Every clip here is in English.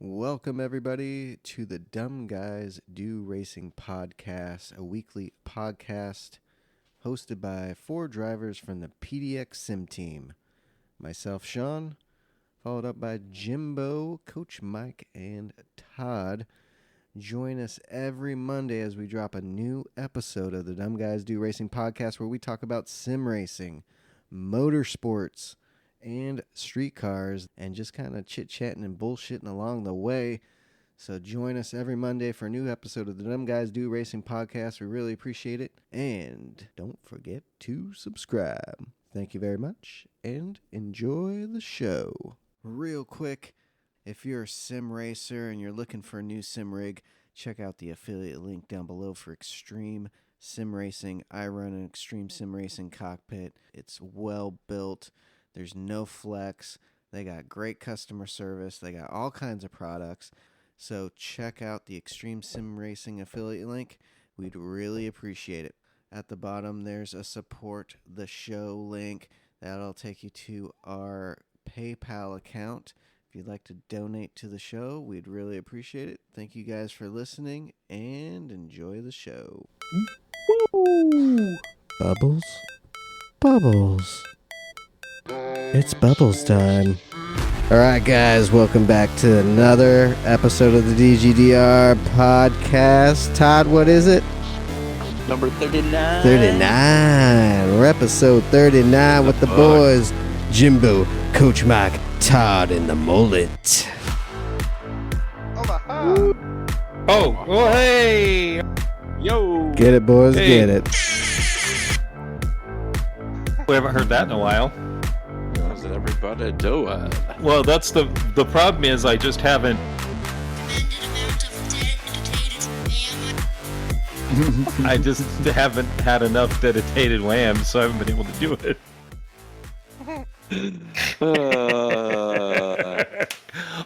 Welcome, everybody, to the Dumb Guys Do Racing podcast, a weekly podcast hosted by four drivers from the PDX Sim team. Myself, Sean, followed up by Jimbo, Coach Mike, and Todd. Join us every Monday as we drop a new episode of the Dumb Guys Do Racing podcast where we talk about sim racing, motorsports, and street cars, and just kind of chit-chatting and bullshitting along the way. So join us every Monday for a new episode of the Dumb Guys Do Racing podcast. We really appreciate it. And don't forget to subscribe. Thank you very much, and enjoy the show. Real quick, if you're a sim racer and you're looking for a new sim rig, check out the affiliate link down below for Extreme Sim Racing. I run an Extreme Sim Racing cockpit. It's well built. There's no flex. They got great customer service. They got all kinds of products. So check out the Extreme Sim Racing affiliate link. We'd really appreciate it. At the bottom, there's a support the show link. That'll take you to our PayPal account. If you'd like to donate to the show, we'd really appreciate it. Thank you guys for listening and enjoy the show. Woo! Bubbles? Bubbles. It's Bubbles time. Alright guys, welcome back to another episode of the DGDR podcast. Todd, what is it? Number 39. 39. We're episode 39 with the boys. Jimbo, Coach Mike, Todd, and the Mullet. Oh, well, hey! Yo! Get it, boys, Hey. get it. We haven't heard that in a while. How's everybody doing? Well, that's the problem is I just haven't. I just haven't had enough dedicated whams, so I haven't been able to do it.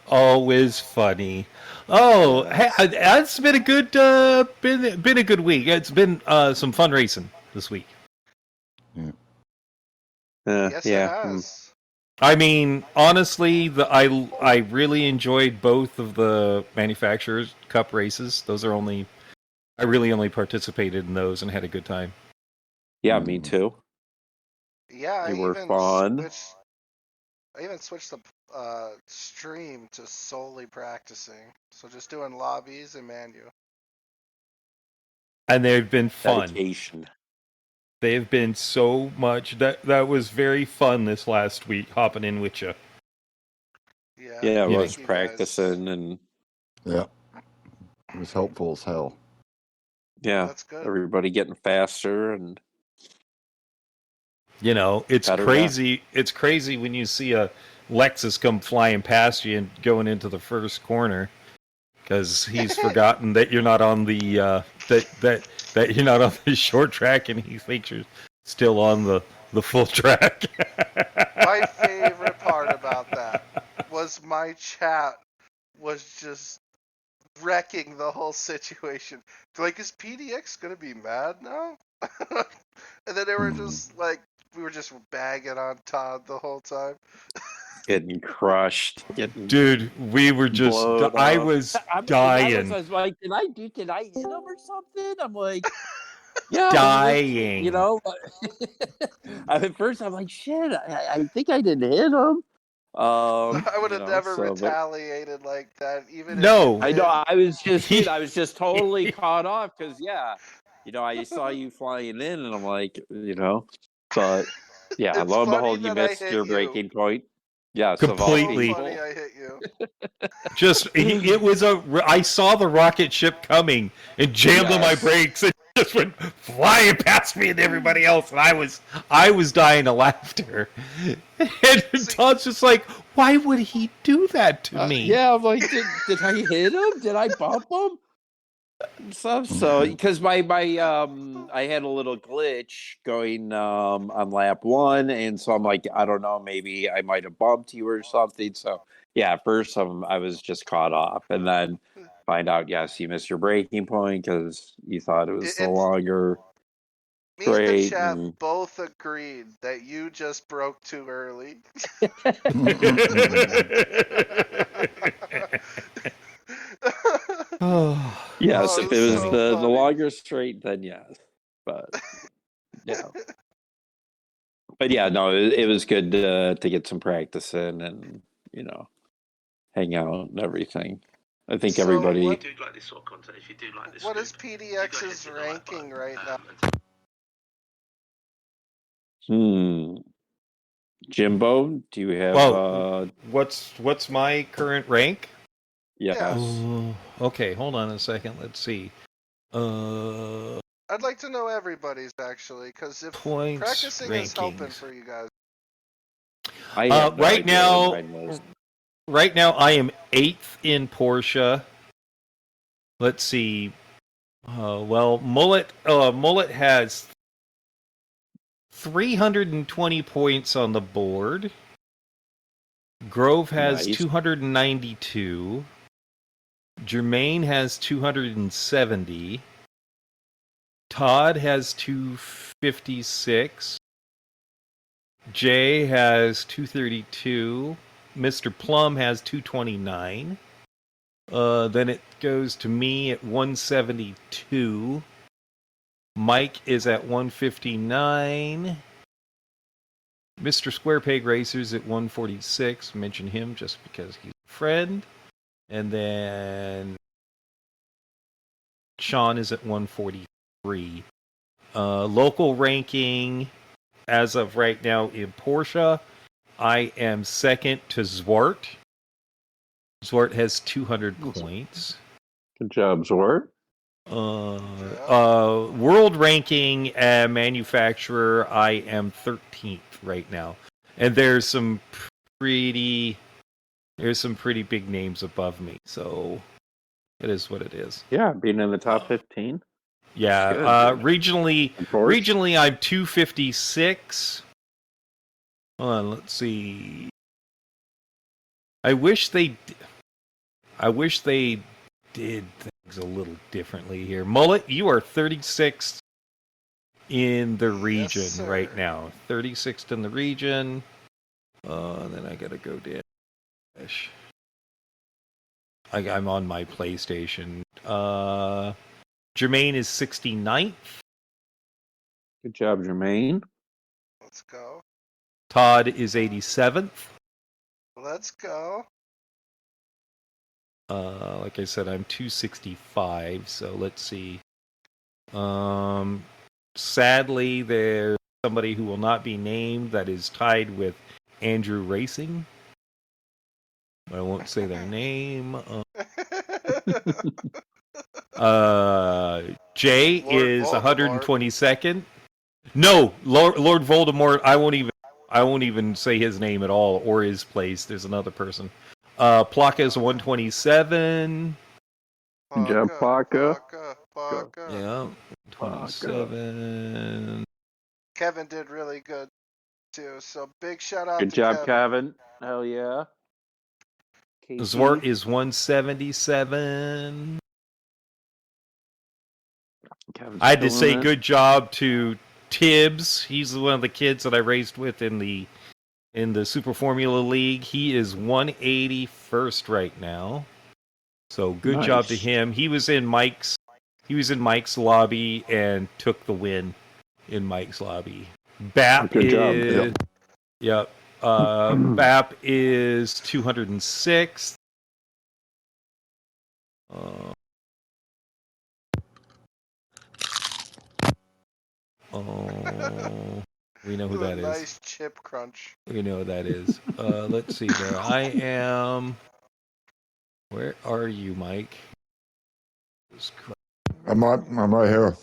Always funny. Oh, hey, it's been a good been a good week. It's been some fun racing this week. Yes, yeah. it has. I mean, honestly, I really enjoyed both of the Manufacturers Cup races. Those are I really only participated in those and had a good time. Yeah, me too. Yeah, They were fun. I even switched the stream to solely practicing. So just doing lobbies and manu. And they've been fun. Dedication. They have been so much. That was very fun this last week, hopping in with you. Yeah, Yeah, I Yeah. was thank you practicing and Yeah. It was helpful as hell. yeah, That's good. everybody getting faster and You know, it's Better crazy. It's crazy when you see a Lexus come flying past you and going into the first corner because he's forgotten that you're not on the that you're not on the short track and he thinks you're still on the full track. My favorite part about that was my chat was just wrecking the whole situation. Like, is PDX gonna be mad now? And then they were just like, we were just bagging on Todd the whole time. getting crushed. Getting Dude, we were just. Blown I up. was I dying. was like, did I hit him or something? I'm like, yeah, Dying. you know. At first, I'm like, shit, I think I didn't hit him. I would have you know, never so, but- retaliated like that, even No. if I it know. did. I was just totally caught off because I saw you flying in, and I'm like, but yeah, It's lo and funny behold, you that I missed hit your you. breaking point. Yes, of all Completely. people. Funny I hit you. Just it was I saw the rocket ship coming and jammed on my Yes. brakes and just went flying past me and everybody else, and I was dying of laughter. And Todd's just like, why would he do that to me? Yeah, I'm like, did I hit him? Did I bump him? And stuff. So, because my I had a little glitch going on lap 1, and so I'm like, I don't know, maybe I might have bumped you or something. So, yeah, at first I was just caught off, and then find out, yes, you missed your breaking point because you thought it was the It's- longer. Me and the Great, chat and- both agreed that you just broke too early. Oh, Yes, Oh, if it it was was so the funny. longer straight, then yes. But yeah, but yeah, no, it was good to get some practice in and hang out and everything. I think So everybody. what- If you do like this sort of content, if you do like this, What is scoop, if you go ahead and PDX's hit the like ranking button, right now? Jimbo, do you have? well, what's my current rank? Yes. Okay, hold on a second. Let's see. I'd like to know everybody's actually, because if Points practicing is helping rankings. for you guys. I have no Right idea now, what mine was. right now I am 8th in Porsche. Let's see. Well, Mullet has 320 points on the board. Grove has Nice. 292. Jermaine has 270. Todd has 256. Jay has 232. Mr. Plum has 229. Then it goes to me at 172. Mike is at 159. Mr. Square Peg Racers at 146. Mention him just because he's a friend. And then Sean is at 143. Local ranking as of right now in Porsche, I am second to Zwart. Zwart has 200 points. Good job, Zort. World ranking manufacturer, I am 13th right now, and there's some pretty big names above me, so it is what it is. Yeah, being in the top 15. Yeah, Good, regionally I'm 256. Hold on, let's see. I wish they did things a little differently here. Mullet, you are 36th in the region sir. right now. 36th in the region. Then I gotta go down. I'm on my PlayStation. Jermaine is 69th. Good job, Jermaine. Let's go. Todd is 87th. Let's go. Like I said, I'm 265, so let's see. Sadly, there's somebody who will not be named that is tied with Andrew Racing. I won't say their name. Jay Lord is Voldemort. 122nd. No, Lord Voldemort. I won't even say his name at all or his place. There's another person. Plaka is 127. Good job, Plaka. Plaka. Yeah, 27. Kevin did really good too. So big shout out Good to job, Kevin. Kevin. Hell yeah. Zwart is 177. Kevin's I had to killing say it. good job to Tibbs. He's one of the kids that I raced with in the Super Formula League. He is 181st right now. So good job to Nice. him. He was in Mike's lobby and took the win in Mike's lobby. Bap Good job. is yep. Bap is 206. We know who that is. Nice chip crunch. We know who that is. Let's see there. I am. Where are you, Mike? I'm right here.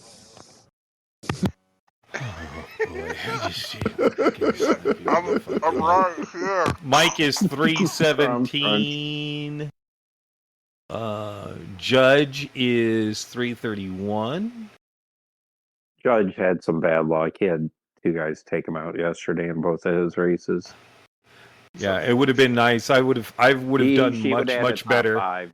Oh, boy. I'm right here. Mike is 317. Judge is 331. Judge had some bad luck. He had two guys take him out yesterday in both of his races. Yeah, it would have been nice. I would have done much better. Five.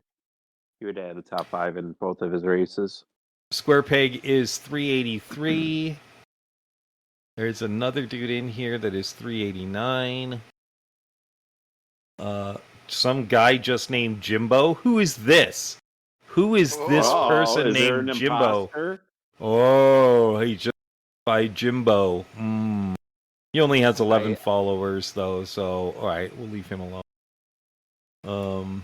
He would have had the top 5 in both of his races. Square Peg is 383. There's another dude in here that is 389. Some guy just named Jimbo. Who is this? Who is this Oh, person is there named an Jimbo? imposter? Oh, he just by Jimbo. He only has 11 Right. followers though, so all right, we'll leave him alone.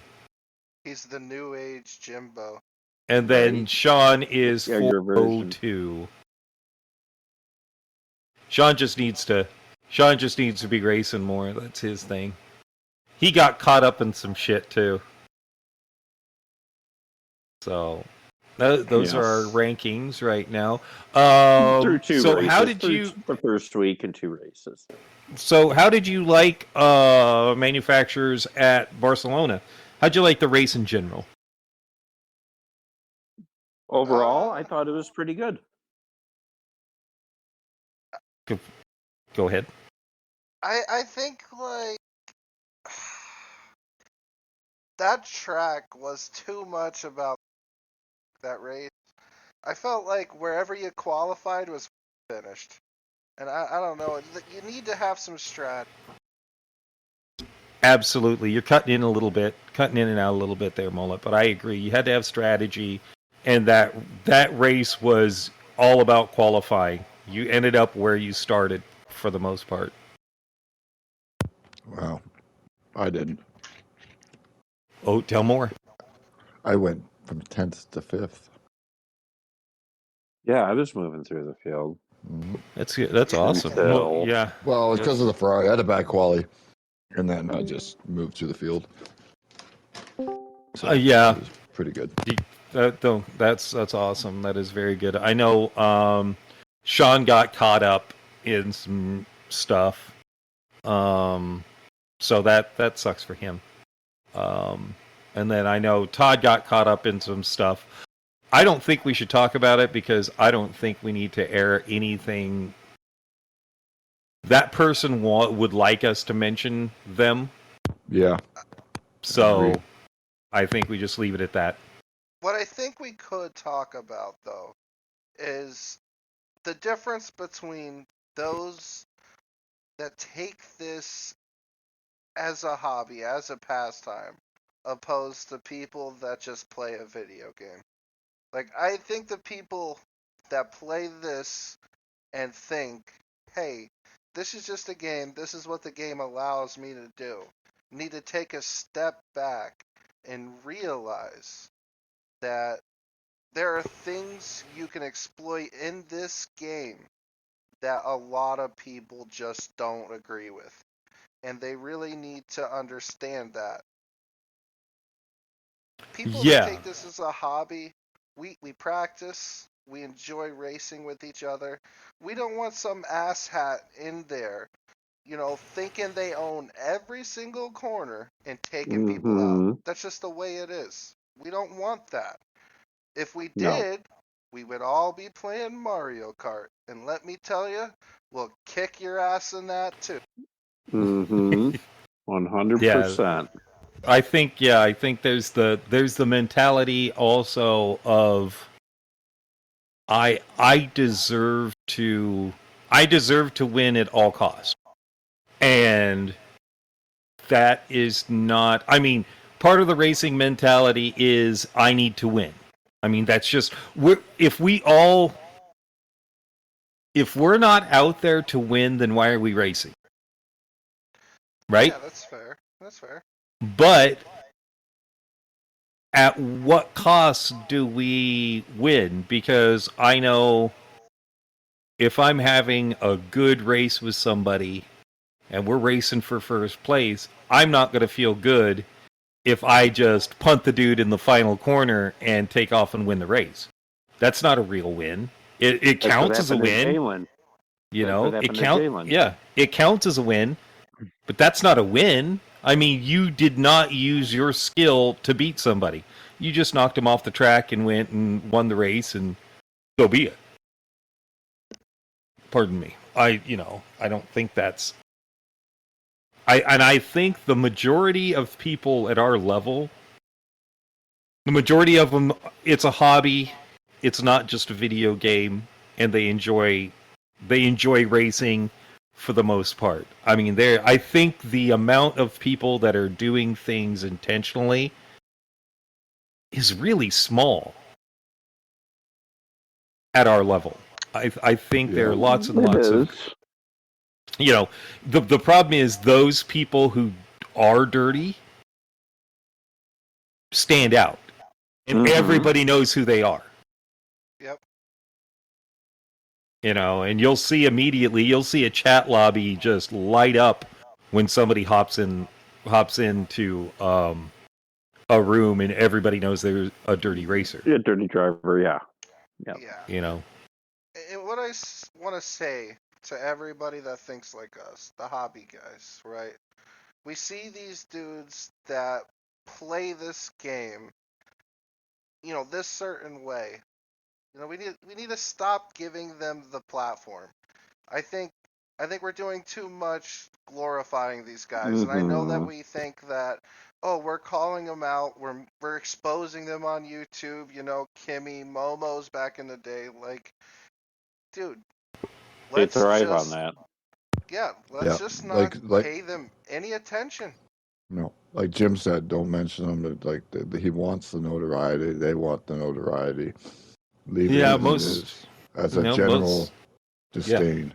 He's the new age Jimbo. And then Right. Sean is Younger version. 402. Sean just needs to be racing more. That's his thing. He got caught up in some shit too. So those are our Yes. rankings right now. Through two So races. how did through you? the first week and 2 races. So how did you like manufacturers at Barcelona? How'd you like the race in general? Overall, I thought it was pretty good. Go ahead. I think like that track was too much about that race. I felt like wherever you qualified was finished. And I don't know, you need to have some strat. Absolutely. You're cutting in and out a little bit there, Mullet, but I agree. You had to have strategy, and that race was all about qualifying. You ended up where you started for the most part. Wow. I didn't. Oh, tell more. I went from 10th to 5th. Yeah, I was moving through the field. Mhm. That's awesome. Until- Well, yeah. Well, it's because of the Ferrari. I had a bad quali, and then I just moved through the field. So Yeah. it was pretty good. That's awesome. That is very good. I know Sean got caught up in some stuff. So that sucks for him. And then I know Todd got caught up in some stuff. I don't think we should talk about it because I don't think we need to air anything. That person would like us to mention them. Yeah. So Agreed. I think we just leave it at that. What I think we could talk about though is the difference between those that take this as a hobby, as a pastime, opposed to people that just play a video game. Like, I think the people that play this and think, hey, this is just a game, this is what the game allows me to do, need to take a step back and realize that there are things you can exploit in this game that a lot of people just don't agree with. And they really need to understand that. People that take this as a hobby, we practice, we enjoy racing with each other. We don't want some asshat in there, thinking they own every single corner and taking people out. That's just the way it is. We don't want that. If we did, we would all be playing Mario Kart. And let me tell you, we'll kick your ass in that too. 100%. I think there's the mentality also of I deserve to win at all costs. And that is not, I mean, part of the racing mentality is I need to win. I mean, that's just if we're not out there to win, then why are we racing? Right? Yeah, that's fair. That's fair. But at what cost do we win? Because I know if I'm having a good race with somebody and we're racing for first place, I'm not going to feel good if I just punt the dude in the final corner and take off and win the race. That's not a real win. It counts as a win. You know, it counts. Yeah, it counts as a win, but that's not a win. I mean, you did not use your skill to beat somebody. You just knocked him off the track and went and won the race, and so be it. Pardon me. I don't think that's. I think the majority of people at our level, the majority of them, it's a hobby. It's not just a video game, and they enjoy racing for the most part. I mean, I think the amount of people that are doing things intentionally is really small at our level. I think there are lots and lots of, the problem is those people who are dirty stand out, and everybody knows who they are. Yep. And you'll see a chat lobby just light up when somebody hops into a room and everybody knows they're a dirty racer. A dirty driver, yeah. And what I want to say to everybody that thinks like us, the hobby guys, right? We see these dudes that play this game, this certain way. We need to stop giving them the platform. I think we're doing too much glorifying these guys, and I know that we think that, we're calling them out, we're exposing them on YouTube. Kimmy, Momo's back in the day, like, dude, They thrive on that. Yeah, let's just not pay them any attention. No, like Jim said, don't mention them. Like he wants the notoriety, they want the notoriety. Leave it as a general disdain.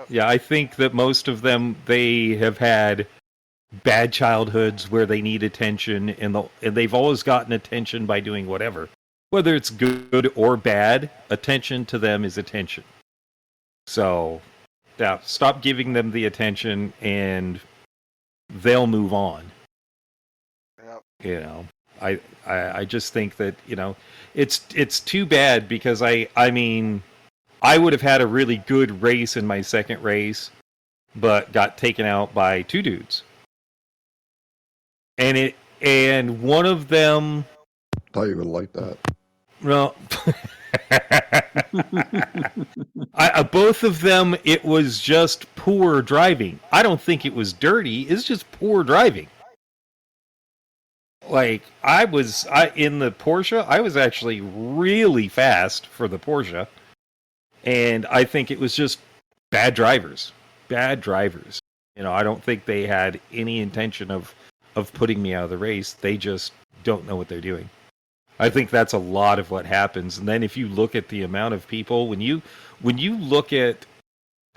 Yeah, I think that most of them, they have had bad childhoods where they need attention, and they've always gotten attention by doing whatever. Whether it's good or bad, attention to them is attention. So, yeah, stop giving them the attention, and they'll move on. Yep. I just think that, it's too bad, because I mean, I would have had a really good race in my second race, but got taken out by two dudes. And one of them, thought you would like that. Well, both of them, it was just poor driving. I don't think it was dirty. It's just poor driving. Like, in the Porsche, I was actually really fast for the Porsche. And I think it was just bad drivers. Bad drivers. I don't think they had any intention of putting me out of the race. They just don't know what they're doing. I think that's a lot of what happens. And then if you look at the amount of people, when you look at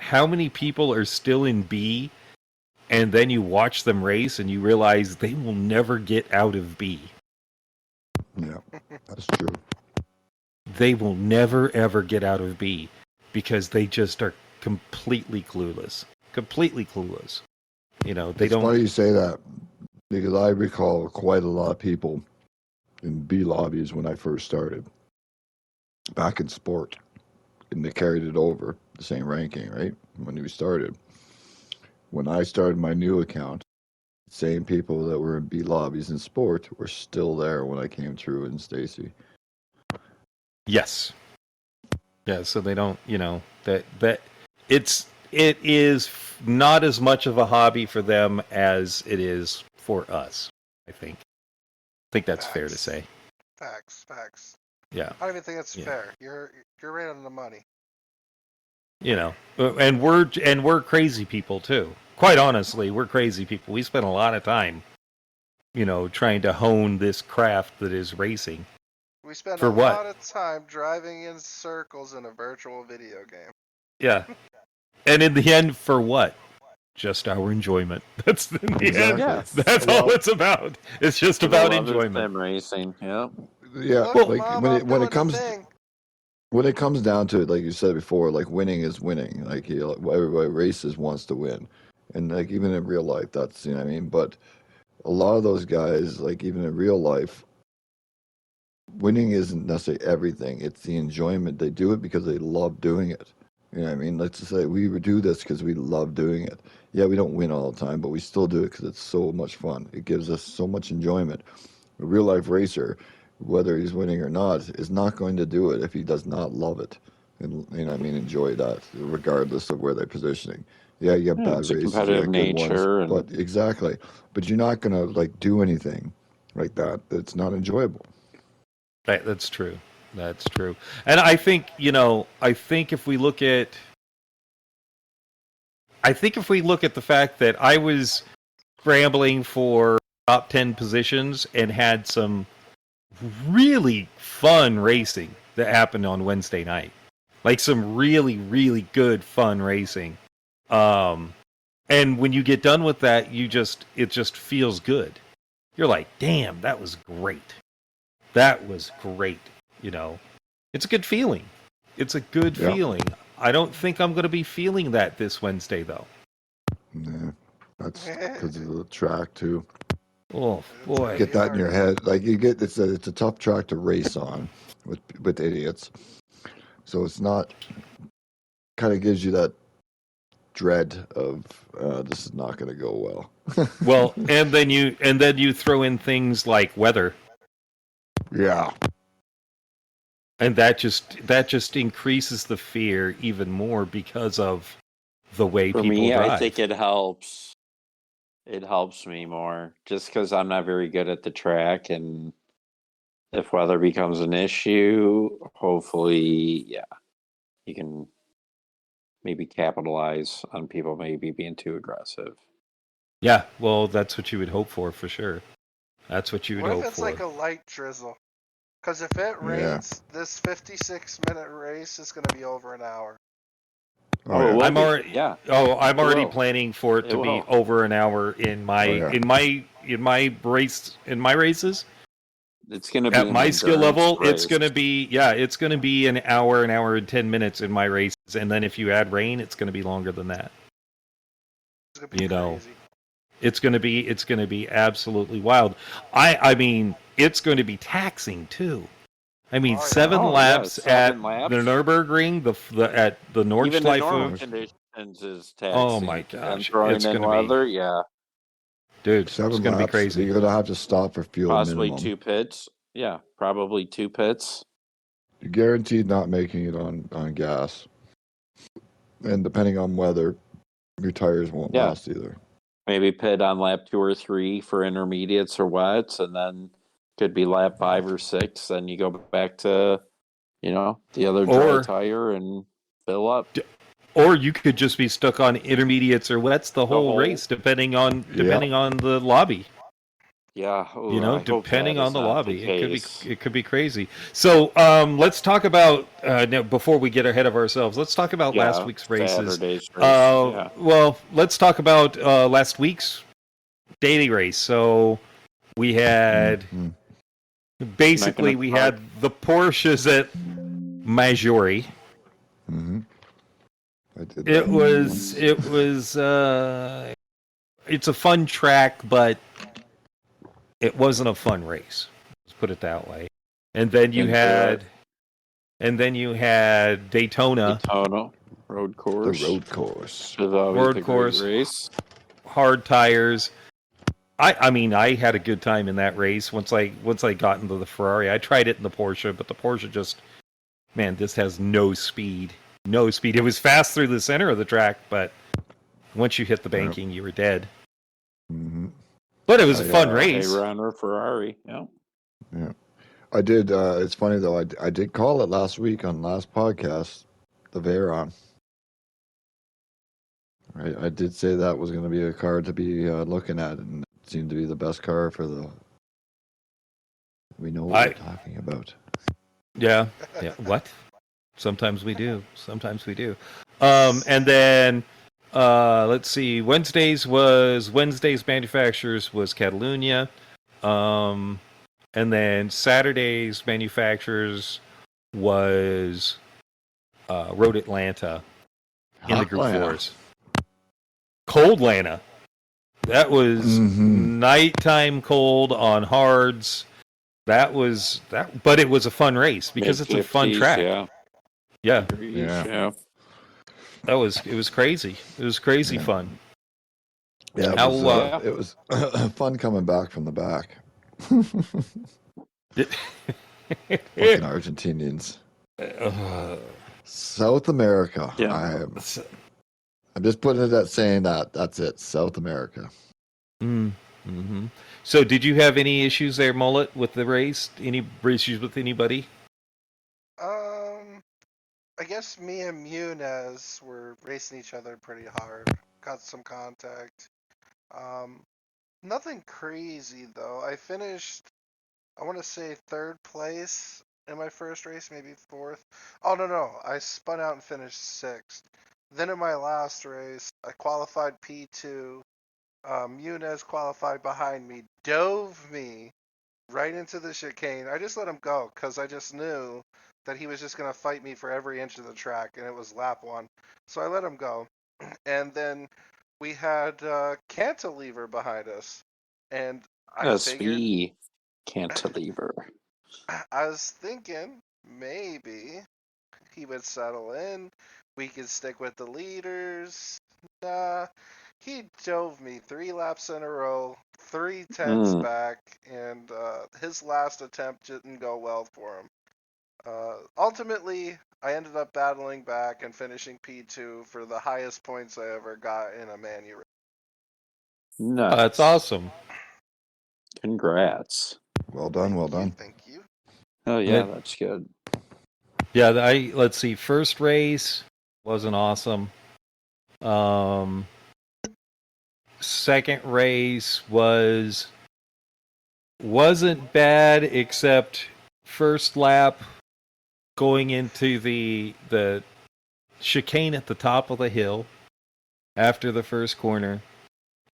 how many people are still in B, and then you watch them race and you realize they will never get out of B. Yeah, that's true. They will never, ever get out of B because they just are completely clueless. Completely clueless. They don't... It's funny you say that, because I recall quite a lot of people in B lobbies when I first started, back in sport, and they carried it over, the same ranking, right, when we started. When I started my new account, the same people that were in B lobbies in sport were still there when I came through in Stacy. Yes. Yeah, so they don't, that it is not as much of a hobby for them as it is for us, I think. I think that's fair to say. Facts. Yeah. I don't even think that's fair. You're right on the money. And we're crazy people too. Quite honestly, we're crazy people. We spend a lot of time, trying to hone this craft that is racing. We spend a lot of time driving in circles in a virtual video game. Yeah. And in the end, for what? Just our enjoyment. That's in the end. Yes. That's all it's about. It's just about enjoyment. Sim racing. Yeah. Yeah. Look, like Mom, when it comes down to it, like you said before, like winning is winning. Like everybody races wants to win, and like even in real life, that's what I mean. But a lot of those guys, like even in real life, winning isn't necessarily everything. It's the enjoyment. They do it because they love doing it. You know what I mean? Let's just say we do this because we love doing it. Yeah, we don't win all the time, but we still do it because it's so much fun. It gives us so much enjoyment. A real life racer, whether he's winning or not, is not going to do it if he does not love it. And enjoy that, regardless of where they're positioning. Yeah, you have bad races, you have good ones, but exactly. But you're not going to do anything like that that's not enjoyable. That's true. That's true. And I think, if we look at the fact that I was scrambling for top 10 positions and had some really fun racing that happened on Wednesday night. Like some really, really good fun racing. And when you get done with that, it just feels good. You're like, damn, that was great. That was great. You know, it's a good feeling. It's a good feeling. I don't think I'm going to be feeling that this Wednesday, though. Yeah, that's because of the track too. Oh boy, Get that in your head. Like it's a tough track to race on with idiots. So it's not. Kind of gives you that dread of this is not going to go well. Well, and then you throw in things like weather. Yeah. And that just increases the fear even more because of the way For people me, drive. I think it helps. It helps me more just because I'm not very good at the track, and if weather becomes an issue, hopefully, yeah, you can maybe capitalize on people maybe being too aggressive. Yeah, well, that's what you would hope for sure. That's what you would What hope if it's for. like a light drizzle? Because if it rains, this 56-minute race is going to be over an hour. Oh, it will I'm be. already Yeah. I'm already will. planning for it It to be will. over an hour in my in my races. It's going to be At an my skill endurance level, race. it's going to be an hour and 10 minutes in my races, and then if you add rain, it's going to be longer than that. It's going to be crazy. It's going to be absolutely wild. I mean, it's going to be taxing too. I mean, 7 laps 7 at laps. the Nürburgring, at the Nordschleife. Even in normal conditions is taxing. Oh my gosh, and throwing it's in going to weather, be, yeah. dude, 7 it's going to be laps, crazy. You're gonna have to stop for fuel. Possibly minimum. 2 pits. Yeah, probably 2 pits. You're guaranteed not making it on gas, and depending on weather, your tires won't last either. Maybe pit on lap 2 or 3 for intermediates or wets, and then could be lap 5 or 6. Then you go back to, the other dry tire and fill up. Or you could just be stuck on intermediates or wets the whole race, depending on the lobby. Yeah, depending on the lobby, it could be crazy. So let's talk about now, before we get ahead of ourselves. Let's talk about last week's races. Saturday's race. Well, let's talk about last week's daily race. So we had basically we had the Porsches at Maggiore. Mm-hmm. It was it's a fun track, but it wasn't a fun race. Let's put it that way. And then you had Daytona. Road course. The road course. Road course. Race. Hard tires. I mean, I had a good time in that race once I got into the Ferrari. I tried it in the Porsche, but the Porsche just, man, this has no speed. No speed. It was fast through the center of the track, but once you hit the banking, you were dead. Mm-hmm. But it was a fun race. Runner Ferrari. Yeah. Yeah. I did. It's funny though. I did call it last week on last podcast, the Veyron. I did say that was going to be a car to be looking at, and it seemed to be the best car for the. We know what we're talking about. Yeah. Yeah. What? Sometimes we do. And then let's see. Wednesday's manufacturers was Catalunya. And then Saturday's manufacturers was Road Atlanta in the Group 4s. Cold Atlanta. That was nighttime cold on hards. That was that, but it was a fun race because it's a fun track. Yeah. It was crazy. It was crazy fun. Yeah, it was fun coming back from the back. Fucking Argentinians. South America. Yeah. I'm just putting it at saying that. That's it. South America. Mm-hmm. So did you have any issues there, Mullet, with the race? Any issues with anybody? I guess me and Muniz were racing each other pretty hard. Got some contact. Nothing crazy though. I finished I want to say third place in my first race, maybe fourth. Oh no, I spun out and finished sixth. Then in my last race, I qualified P2. Muniz qualified behind me, dove me right into the chicane. I just let him go because I just knew that he was just going to fight me for every inch of the track, and it was lap one. So I let him go. And then we had Cantilever behind us. And I figured, SV cantilever. I was thinking maybe he would settle in. We could stick with the leaders. Nah, he drove me 3 laps in a row, 3 tenths back, and his last attempt didn't go well for him. Ultimately, I ended up battling back and finishing P2 for the highest points I ever got in a Manu race. Nice. That's awesome. Congrats. Well done, well done. Thank you. Oh yeah, that's good. Yeah, let's see. First race wasn't awesome. Second race wasn't bad, except first lap going into the chicane at the top of the hill after the first corner.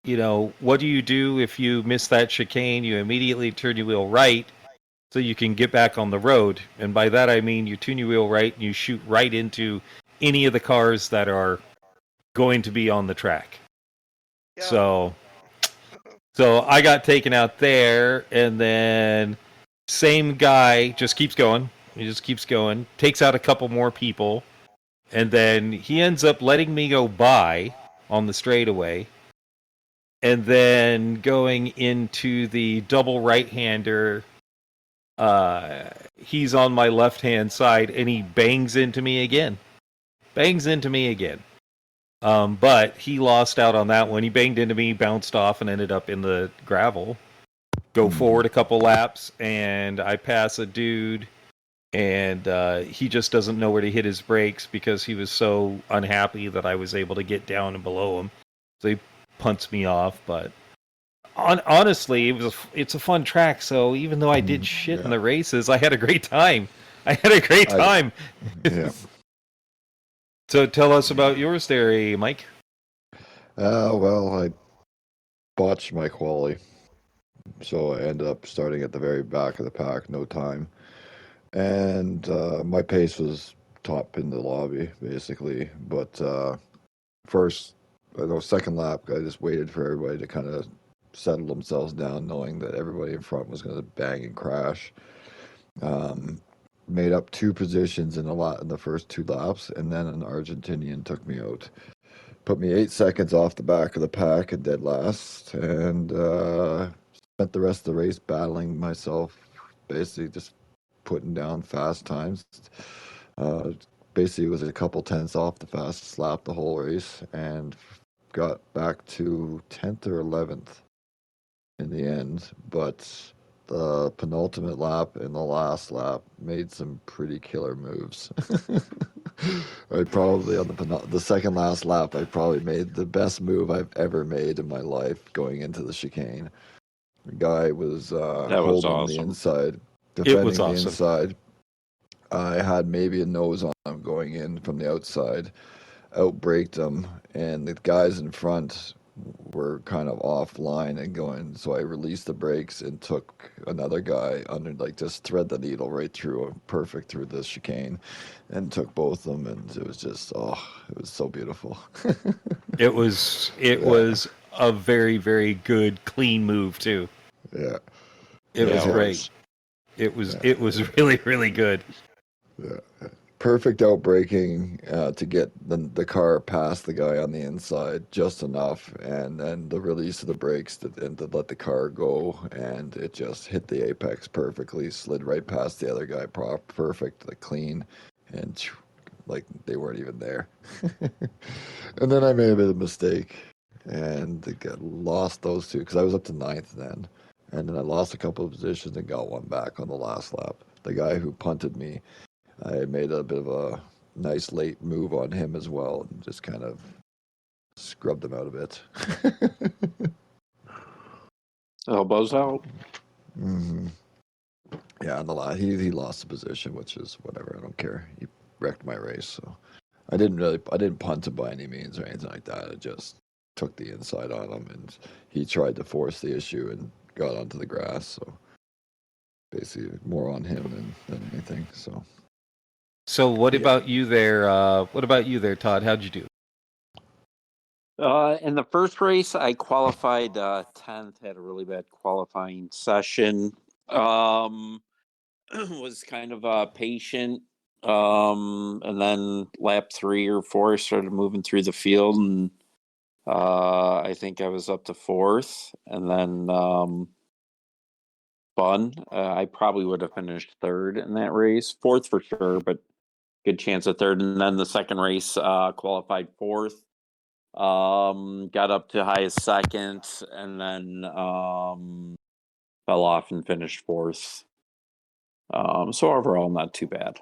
You know, what do you do if you miss that chicane? You immediately turn your wheel right so you can get back on the road. And by that I mean you turn your wheel right and you shoot right into any of the cars that are going to be on the track. Yeah. So I got taken out there, and then same guy just keeps going. He just keeps going, takes out a couple more people, and then he ends up letting me go by on the straightaway, and then going into the double right-hander. He's on my left-hand side, and he bangs into me again. But he lost out on that one. He banged into me, bounced off, and ended up in the gravel. Go forward a couple laps, and I pass a dude, and he just doesn't know where to hit his brakes because he was so unhappy that I was able to get down and below him. So he punts me off. But honestly, it's a fun track. So even though I did shit in the races, I had a great time. Yeah. So tell us about yours there, Mike. Well, I botched my quali, so I ended up starting at the very back of the pack, no time. And my pace was top in the lobby, basically. But second lap, I just waited for everybody to kind of settle themselves down, knowing that everybody in front was going to bang and crash. Made up 2 positions in the first 2 laps, and then an Argentinian took me out. Put me 8 seconds off the back of the pack at dead last, and spent the rest of the race battling myself, basically just putting down fast times. Basically, it was a couple tenths off the fastest lap the whole race, and got back to 10th or 11th in the end. But the penultimate lap and the last lap made some pretty killer moves. I probably on the second last lap, I probably made the best move I've ever made in my life going into the chicane. The guy was holding on the inside, defending the inside. I had maybe a nose on him going in from the outside, outbraked him, and the guys in front were kind of offline and going. So I released the brakes and took another guy under, like just thread the needle right through him, perfect through the chicane, and took both of them. And it was just, it was so beautiful. It was a very, very good, clean move too. Yeah. It was great. It was really, really good. Yeah. Perfect outbraking to get the car past the guy on the inside just enough, and then the release of the brakes to let the car go, and it just hit the apex perfectly, slid right past the other guy, perfect, like clean, and like they weren't even there. And then I made a bit of a mistake and lost those 2 because I was up to 9th then, and then I lost a couple of positions and got one back on the last lap. The guy who punted me, I made a bit of a nice late move on him as well, and just kind of scrubbed him out a bit. Elbows out. Mm-hmm. Yeah, he lost the position, which is whatever. I don't care. He wrecked my race, so I didn't punt him by any means or anything like that. I just took the inside on him, and he tried to force the issue and got onto the grass. So basically, more on him than anything. So what Yeah. about you there? What about you there, Todd? How'd you do? In the first race, I qualified 10th. Had a really bad qualifying session. Was kind of patient. And then lap 3 or 4 started moving through the field, and I think I was up to 4th, and then fun. I probably would have finished 3rd in that race, 4th for sure, but good chance of 3rd. And then the second race, qualified 4th. Got up to highest 2nd, and then fell off and finished 4th. So overall, not too bad.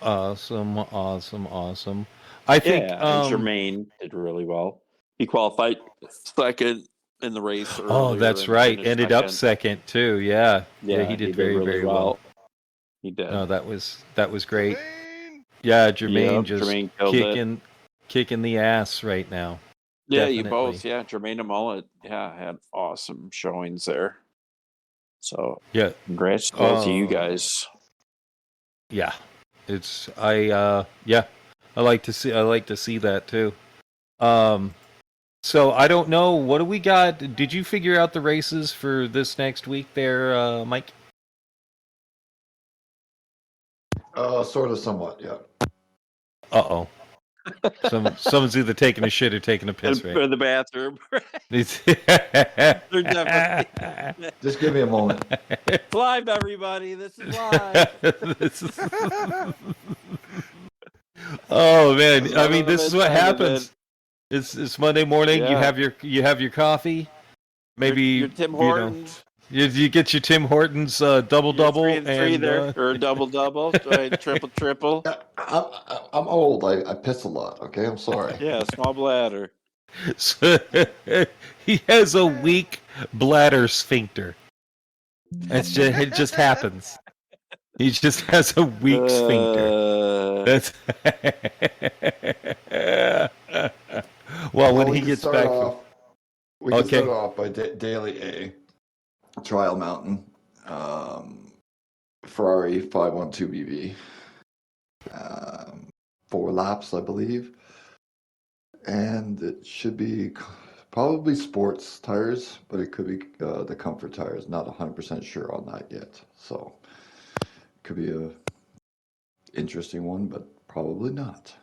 Awesome, awesome, awesome. I think Yeah, and Jermaine did really well. He qualified 2nd in the race oh, earlier that's and right. finished Ended up 2nd. 2nd too. Yeah. Yeah, he Yeah, he did did very, really very well. He did. No, that was great. Jermaine! Yeah, Jermaine Yep, just Jermaine killed it. kicking the ass right now. Yeah, Definitely. you both. Yeah, Jermaine and Mullet. Yeah, had awesome showings there. So Yeah. congrats to both of you guys. Yeah. It's I like to see that too. So I don't know, what do we got? Did you figure out the races for this next week there, Mike? Sort of, somewhat, yeah. Uh-oh. Someone's either taking a shit or taking a piss, right? In the bathroom. They're definitely Just give me a moment. It's live, everybody. This is live. Oh man, I Son mean, of this a is what son of happens. It's Monday morning. Yeah. You have your coffee. Maybe your Tim Hortons. You get your Tim Hortons double Your double 3 and 3 and there, or a double double, right? Triple. Yeah, I'm old. I piss a lot. Okay, I'm sorry. Yeah, small bladder. So, he has a weak bladder sphincter. It just happens. He just has a weak sphincter. That's well, when he gets back from... We can start off by Daily A, Trial Mountain, Ferrari 512 BB, 4 laps, I believe, and it should be probably sports tires, but it could be the comfort tires. Not 100% sure on that yet, so it could be a interesting one, but probably not.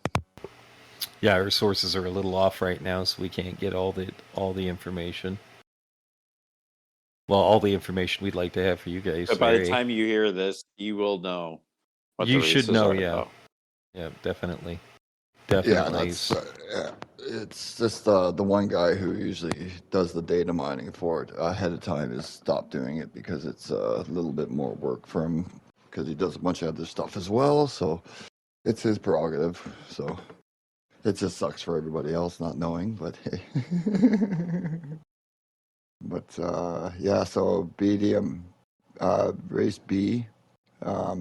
Yeah, our sources are a little off right now, so we can't get all the information. Well, all the information we'd like to have for you guys. But by the time you hear this, you will know what you the should races know. are, Yeah, though. Yeah, definitely. Yeah, that's it's just the one guy who usually does the data mining for it ahead of time has stopped doing it because it's a little bit more work for him because he does a bunch of other stuff as well. So it's his prerogative. So it just sucks for everybody else not knowing, but hey. But yeah, so BDM race B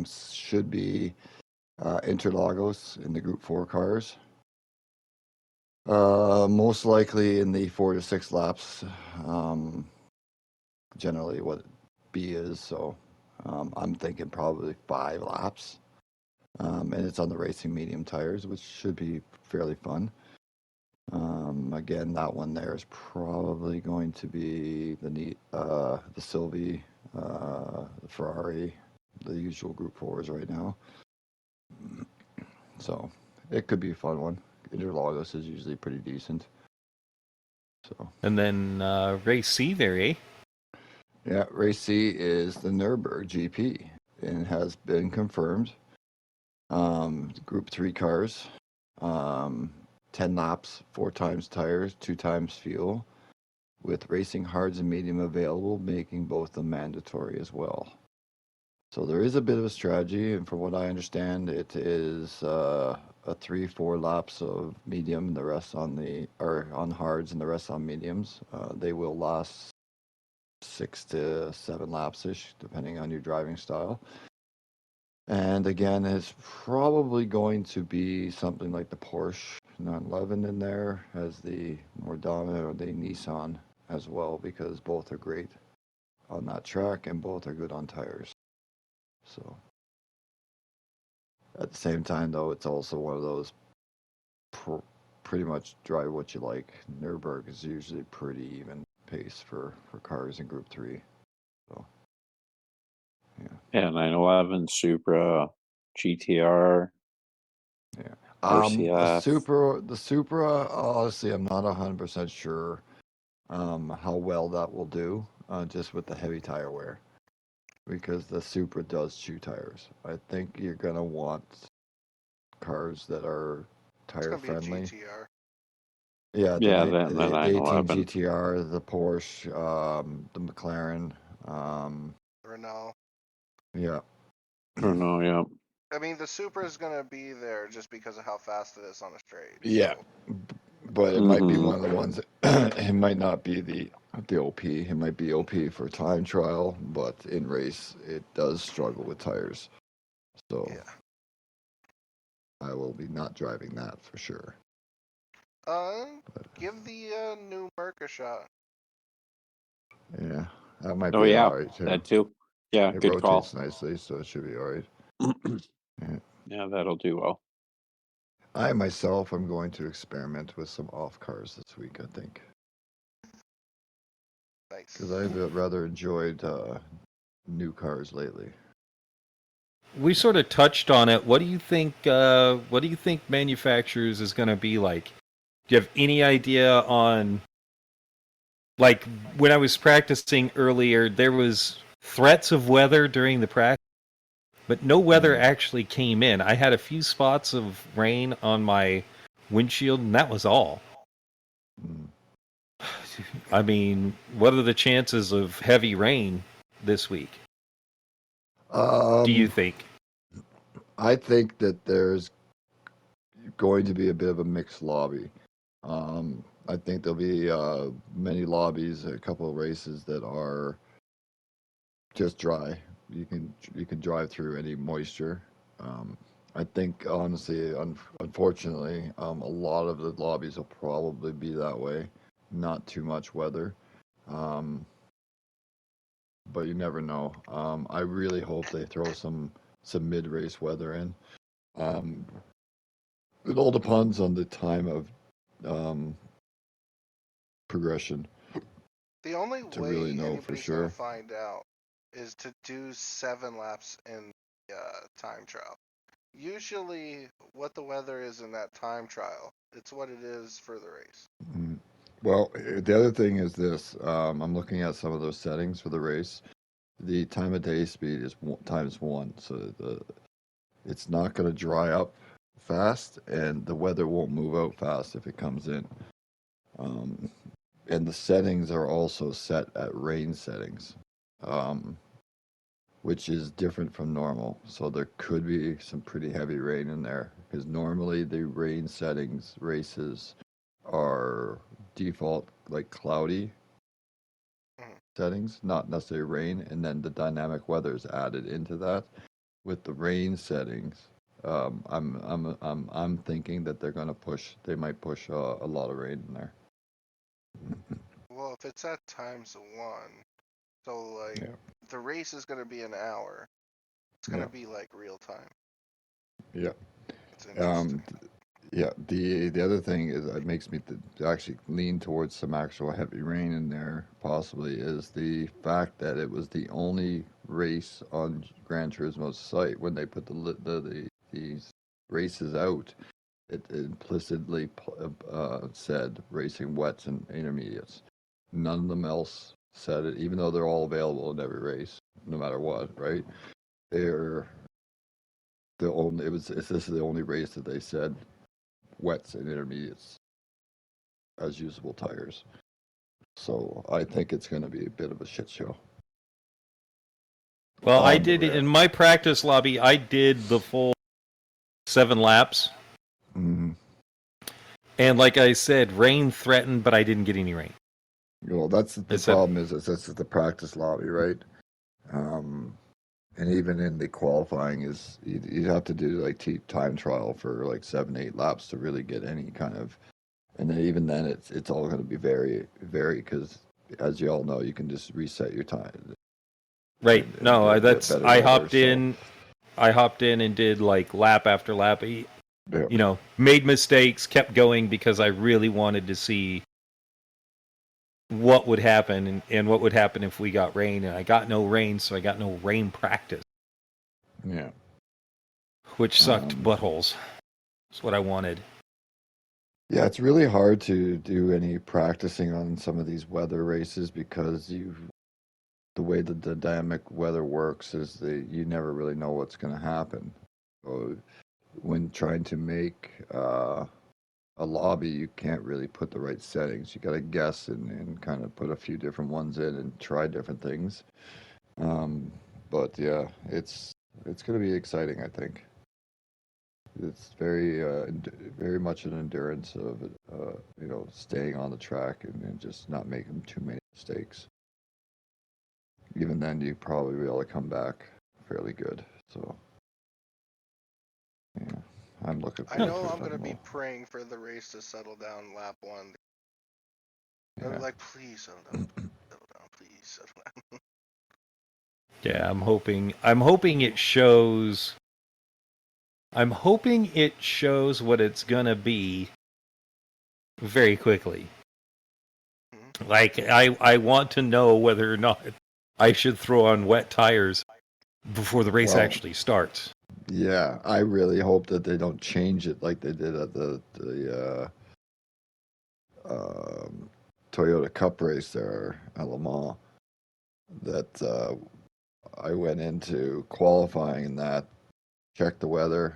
should be Interlagos in the Group 4 cars. Most likely in the 4 to 6 laps. Generally, what B is. So I'm thinking probably 5 laps. And it's on the racing medium tires, which should be fairly fun. Again, that one there is probably going to be the Sylvie, the Ferrari, the usual Group 4s right now. So it could be a fun one. Interlagos is usually pretty decent. So. And then race C there, eh? Yeah, race C is the Nürburgring GP and has been confirmed. Group 3 cars, 10 laps, 4 times tires, 2 times fuel, with racing hards and medium available, making both of them mandatory as well. So there is a bit of a strategy, and from what I understand, it is a 3-4 laps of medium, and the rest on hards, and the rest on mediums. They will last 6 to 7 laps ish, depending on your driving style. And again, it's probably going to be something like the Porsche 911 in there as the more dominant, or the Nissan as well, because both are great on that track and both are good on tires. So at the same time, though, it's also one of those pretty much drive what you like. Nürburgring is usually pretty even pace for cars in Group 3. So, Yeah, 911, Supra, GTR. yeah. RCF. The Supra, honestly, I'm not 100% sure how well that will do, just with the heavy tire wear, because the Supra does chew tires. I think you're gonna want cars that are It's tire gonna be a friendly. GTR. Yeah, Yeah, the, the the 18 911. GTR, the Porsche, the McLaren. Renault. Yeah. Oh, no, yeah. I mean, the Supra is gonna be there just because of how fast it is on a straight. Yeah. So. But it might be Mhm. one of the ones that it might not be the OP. It might be OP for time trial, but in race it does struggle with tires. So Yeah. I will be not driving that for sure. Give the new Merc a shot. Yeah, that might Oh, be yeah, alright too. that too. Yeah, It good call. rotates nicely, so it should be alright. Yeah, that'll do well. I myself am going to experiment with some off cars this week, I think, Nice. because I've rather enjoyed new cars lately. We sort of touched on it. What do you think? What do you think manufacturers is going to be like? Do you have any idea on? Like when I was practicing earlier, there was threats of weather during the practice, but no weather actually came in. I had a few spots of rain on my windshield, and that was all. Mm. I mean, what are the chances of heavy rain this week? Do you think? I think that there's going to be a bit of a mixed lobby. I think there'll be many lobbies, a couple of races that are just dry. You can drive through any moisture. I think honestly, unfortunately, a lot of the lobbies will probably be that way. Not too much weather, but you never know. I really hope they throw some mid-race weather in. It all depends on the time of progression The only to way really know for anybody's gonna sure. find out is to do 7 laps in the time trial. Usually, what the weather is in that time trial, it's what it is for the race. Mm. Well, the other thing is this. I'm looking at some of those settings for the race. The time of day speed is ×1, so it's not going to dry up fast, and the weather won't move out fast if it comes in. And the settings are also set at rain settings, which is different from normal. So there could be some pretty heavy rain in there, because normally the rain settings races are default like cloudy settings, not necessarily rain, and then the dynamic weather is added into that. With the rain settings, I'm thinking that they're gonna push. They might push a lot of rain in there. Well, if it's at ×1, so like Yeah. the race is gonna be an hour. It's gonna Yeah. be like real time. Yeah. It's interesting. Yeah. The other thing is that makes me actually lean towards some actual heavy rain in there. Possibly is the fact that it was the only race on Gran Turismo's site when they put these races out. It implicitly said racing wets and intermediates. None of them else said it, even though they're all available in every race, no matter what, right? They're the only. This is the only race that they said wets and intermediates as usable tires. So I think it's going to be a bit of a shit show. Well, I On the did rail. in my practice lobby. I did the full 7 laps, Mhm. and like I said, rain threatened, but I didn't get any rain. Well, that's the It's a problem is that's the practice lobby, right? And even in the qualifying is you'd have to do like time trial for like 7, 8 laps to really get any kind of, and then even then it's all going to be very because as you all know you can just reset your time right. and No, get better I weather. hopped in. I hopped in and did like lap after lap. Yeah. You know, made mistakes, kept going because I really wanted to see what would happen and what would happen if we got rain. And I got no rain, so I got no rain practice, Yeah. which sucked buttholes. That's what I wanted. Yeah, it's really hard to do any practicing on some of these weather races because the way the dynamic weather works is that you never really know what's going to happen. So when trying to make a lobby, you can't really put the right settings. You got to guess and kind of put a few different ones in and try different things. But yeah, it's going to be exciting, I think. It's very much an endurance of staying on the track and just not making too many mistakes. Even then, you probably be able to come back fairly good. So, yeah, I'm looking I forward know to I'm it. going to be praying for the race to settle down lap 1. Yeah. I'm like, please settle down, please settle down. Yeah, I'm hoping it shows. I'm hoping it shows what it's gonna be very quickly. Like I want to know whether or not I should throw on wet tires before the race Well, actually starts. Yeah, I really hope that they don't change it like they did at the Toyota Cup race there at Le Mans. That I went into qualifying and that checked the weather.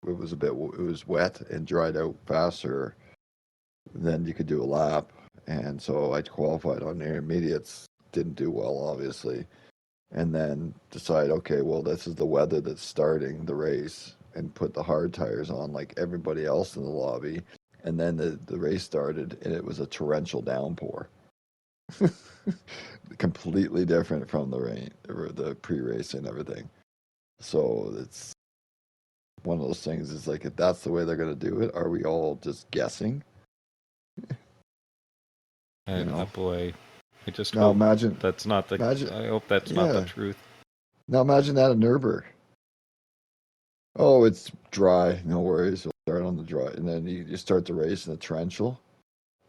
It was wet and dried out faster than you could do a lap, and so I qualified on the intermediates. Didn't do well, obviously, and then decide, okay, well, this is the weather that's starting the race, and put the hard tires on like everybody else in the lobby. And then the race started, and it was a torrential downpour. Completely different from the rain, or the pre-race and everything. So it's one of those things. Is like, if that's the way they're going to do it, are we all just guessing? And boy, I just Now hope imagine that's not the. I hope that's not the truth. Now imagine that at Nürburgring. Oh, it's dry. No worries. We'll start on the dry, and then you start the race in the torrential.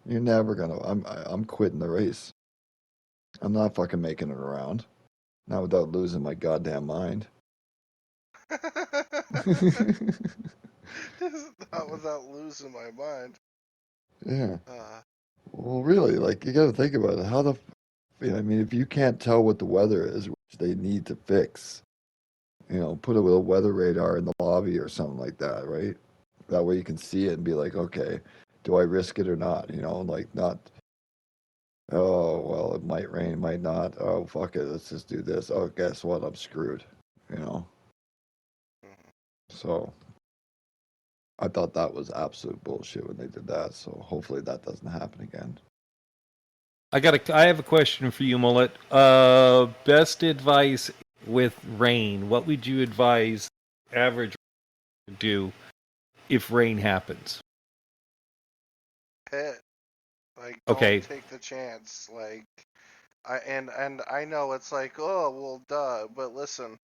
You're never gonna. I'm quitting the race. I'm not fucking making it around. Not without losing my goddamn mind. Not without losing my mind. Yeah. Well, really, like you got to think about it. How the, I mean, if you can't tell what the weather is, which they need to fix, put a little weather radar in the lobby or something like that, right? That way you can see it and be like, okay, do I risk it or not? Like not, oh, well, it might rain, it might not. Oh, fuck it, let's just do this. Oh, guess what? I'm screwed, you know? So I thought that was absolute bullshit when they did that. So hopefully that doesn't happen again. I have a question for you, Mullet. Best advice with rain. What would you advise average to do if rain happens? Pit. Like, Okay. don't take the chance. Like, I know it's like, oh, well, duh. But listen,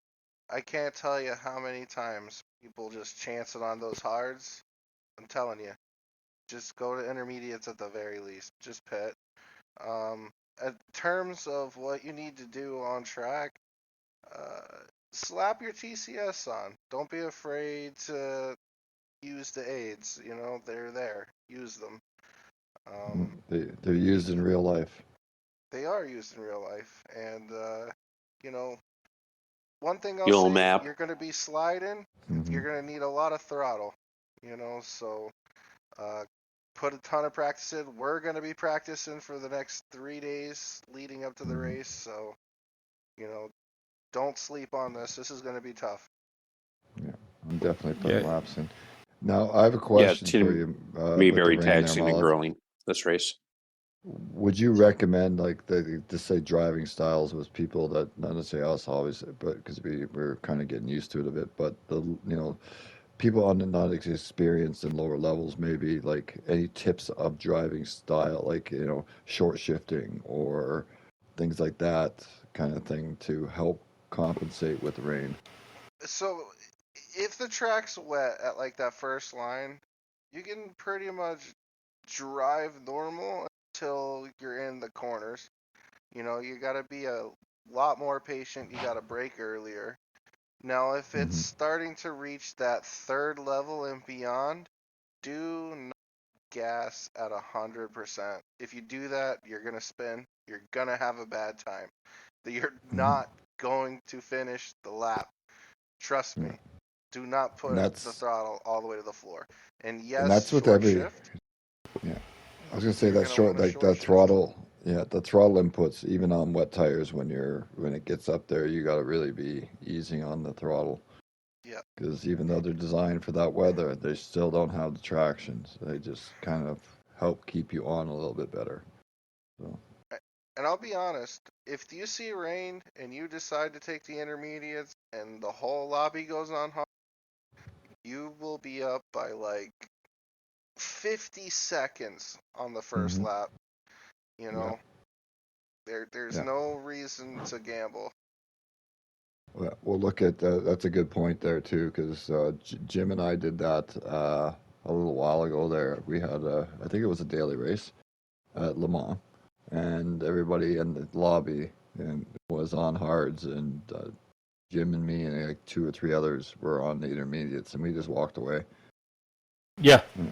I can't tell you how many times people just chance it on those hards. I'm telling you, just go to intermediates at the very least. Just pit. In terms of what you need to do on track, slap your TCS on. Don't be afraid to use the aids. They're there. Use them. They're used in real life. They are used in real life, and one thing I'll You'll say: map. you're going to be sliding. You're going to need a lot of throttle. So put a ton of practice in. We're going to be practicing for the next 3 days leading up to the race, so don't sleep on this. This is going to be tough. Yeah, I'm definitely putting laps in. Now, I have a question for you. Be with the very rain there, taxing and Molly. grueling this race. Would you recommend like just say driving styles with people that not necessarily us obviously, but because we're kind of getting used to it a bit, but people on the not as experienced in lower levels maybe like any tips of driving style like short shifting or things like that kind of thing to help compensate with rain. So if the track's wet at like that first line, you can pretty much drive normal until you're in the corners. You got to be a lot more patient. You got to brake earlier. Now, if it's Hmm. starting to reach that third level and beyond, do not gas at 100%. If you do that, you're gonna spin. You're gonna have a bad time. You're Hmm. not going to finish the lap. Trust Yeah. me. Do not And push the that's throttle all the way to the floor. And and yes, that's with short every shift. yeah. I was gonna say You're that gonna want short to like short the shift. throttle the throttle inputs even on wet tires when it gets up there you got to really be easing on the throttle. Yeah. Because even though they're designed for that weather, they still don't have the traction. So they just kind of help keep you on a little bit better. So, And I'll be honest, if you see rain and you decide to take the intermediates and the whole lobby goes on hard, you will be up by like 50 seconds on the first hmm. lap. You Yeah, know, there's yeah. no reason to gamble. Well, look at that's a good point there too, because Jim and I did that a little while ago. There, we had I think it was a daily race at Le Mans, and everybody in the lobby and was on hards, and Jim and me and like two or three others were on the intermediates, and we just walked away. Yeah. Yeah.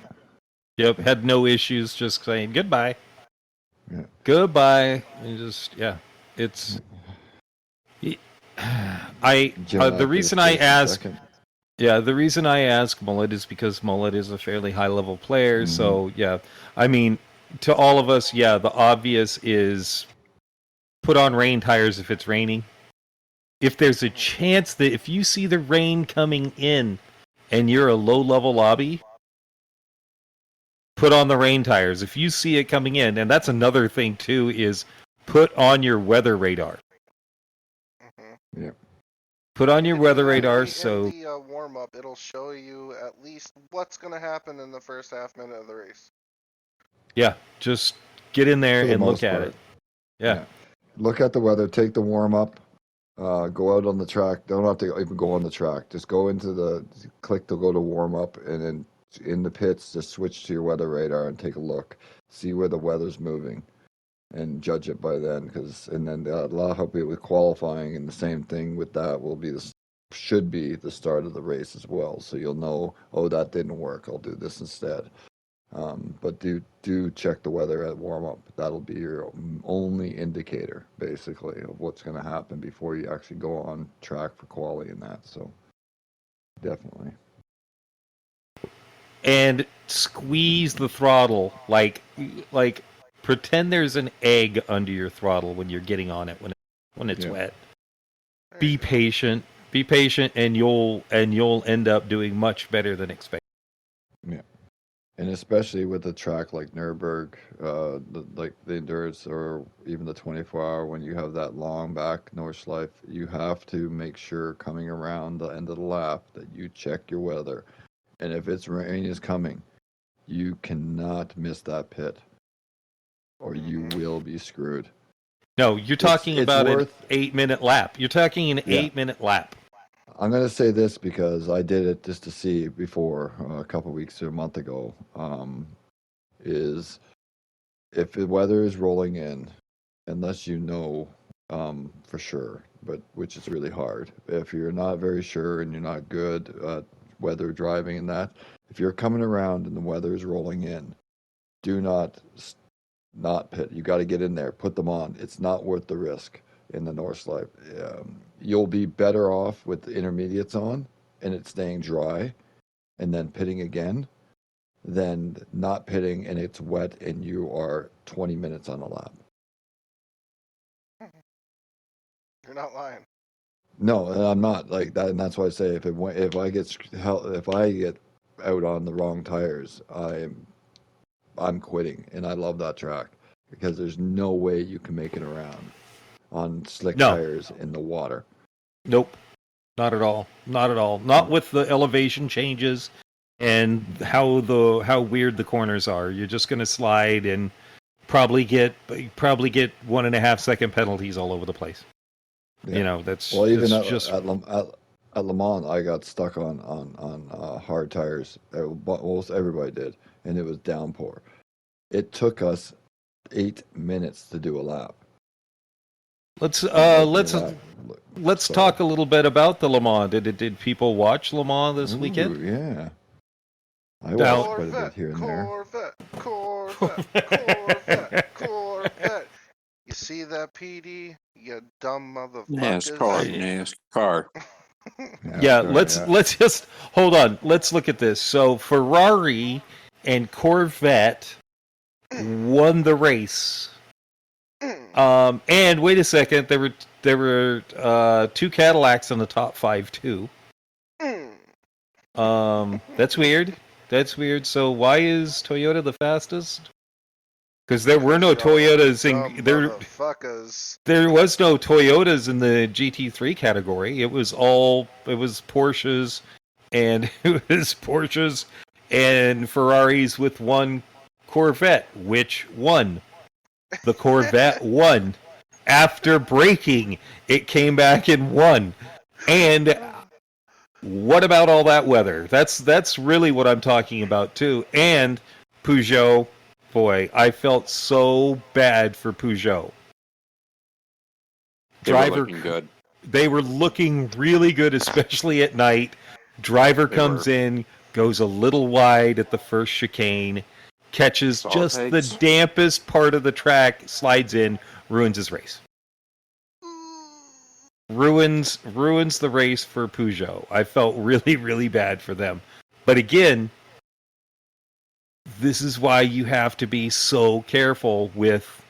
Yep. Yeah. Had no issues. Just saying goodbye. Yeah. Goodbye. And just yeah. It's I Jim and I the finished reason I first and ask second. yeah, the reason I ask Mullet is because Mullet is a fairly high level player. Hmm. So yeah, I mean, to all of us, yeah, the obvious is put on rain tires if it's raining. If there's a Mhm. chance that if you see the rain coming in and you're a low level lobby, put on the rain tires. If you see it coming in, and that's another thing too, is put on your weather radar. Mhm. Yeah. Put on You your could do weather that radar in so the warm up. It'll show you at least what's gonna happen in the first half minute of the race. yeah, just get in there For the and look most at it. part. Yeah. Yeah. Look at the weather. Take the warm up. Go out on the track. Don't have to even go on the track. Just go into click to go to warm up, and then in the pits, just switch to your weather radar and take a look. See where the weather's moving, and judge it by then. And then that'll help you with qualifying. And the same thing with that will be should be the start of the race as well. So you'll know, oh, that didn't work. I'll do this instead. But do check the weather at warm up. That'll be your only indicator, basically, of what's going to happen before you actually go on track for quali and that. So definitely, And squeeze the throttle like pretend there's an egg under your throttle when you're getting on it when it's yeah, wet. There you Be go. patient. Be patient and you'll end up doing much better than expected. yeah. And especially with a track like Nuremberg, like the endurance or even the 24-hour, when you have that long back Nordschleife, you have to make sure coming around the end of the lap that you check your weather. And if it's rain is coming, you cannot miss that pit, or you Mhm. will be screwed. No, you're talking It's about an worth 8 minute lap. You're talking an yeah. 8 minute lap. I'm gonna say this because I did it just to see before a couple weeks or a month ago. Is if the weather is rolling in, unless you know for sure, but which is really hard. If you're not very sure and you're not good at weather driving and that, if you're coming around and the weather is rolling in, do not pit. You got to get in there, put them on. It's not worth the risk in the Northslipe. You'll be better off with the intermediates on and it staying dry and then pitting again than not pitting and it's wet and you are 20 minutes on a lap. You're not lying. No, and I'm not like that, and that's why I say if I get out on the wrong tires, I'm quitting, and I love that track. because there's no way you can make it around on slick No. tires in the water. Nope. Not at all. Not at all. Not with the elevation changes and how weird the corners are. You're just going to slide and probably get 1.5 second penalties all over the place. Yeah. You know, that's Well, even just at Le Mans, I got stuck on hard tires. Most everybody did, and it was downpour. It took us 8 minutes to do a lap. let's So- talk a little bit about the Le Mans. Did people watch Le Mans this weekend? Yeah, I Now- watched quite a bit here and there. Corvette. You see that, PD? You dumb motherfuckers. NASCAR. Yeah, let's just hold on. Let's look at this. So Ferrari and Corvette won the race. And wait a second, there were 2 Cadillacs in the top 5 too. That's weird. That's weird. So why is Toyota the fastest? Because there were no Toyotas in there. There was no Toyotas in the GT3 category. It was Porsches, and Ferraris with one Corvette, which won. The Corvette won. After braking, it came back and won. And what about all that weather? That's really what I'm talking about too. And Peugeot, boy, I felt so bad for Peugeot. They were looking good. They were looking really good, especially at night. Driver comes in, goes a little wide at the first chicane, catches just the dampest part of the track, slides in, ruins his race. Ruins the race for Peugeot. I felt really, really bad for them. But again, this is why you have to be so careful with,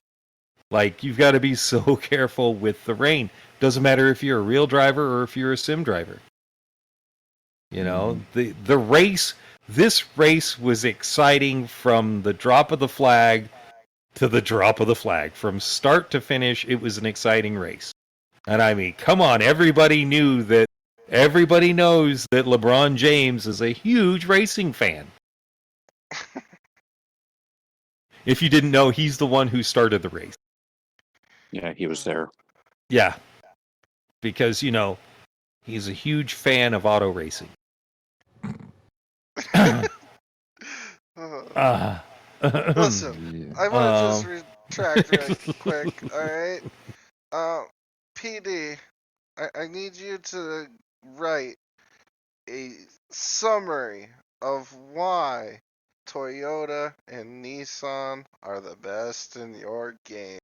you've got to be so careful with the rain. Doesn't matter if you're a real driver or if you're a sim driver. You know, the race, this race was exciting from the drop of the flag to the drop of the flag. From start to finish, it was an exciting race. And I mean, come on, everybody knows that LeBron James is a huge racing fan. If you didn't know, he's the one who started the race. Yeah, he was there. Yeah. Because, he's a huge fan of auto racing. Listen, I want to just retract right quick, alright? PD, I need you to write a summary of why Toyota and Nissan are the best in your game.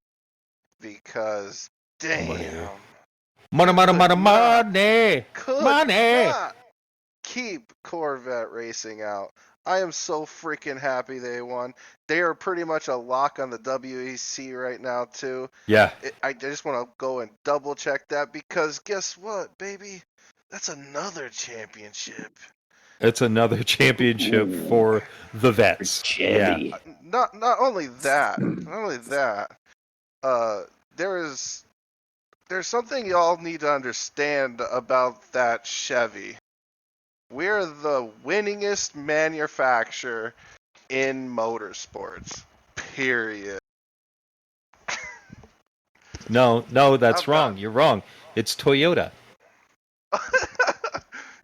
Because, damn. Money. Could Money. not keep Corvette racing out. I am so freaking happy they won. They are pretty much a lock on the WEC right now, too. Yeah. I just want to go and double check that because guess what, baby? That's another championship. It's another championship for the vets. Chevy. Yeah. Not only that. There's something y'all need to understand about that Chevy. We're the winningest manufacturer in motorsports. Period. No, that's wrong. You're wrong. It's Toyota.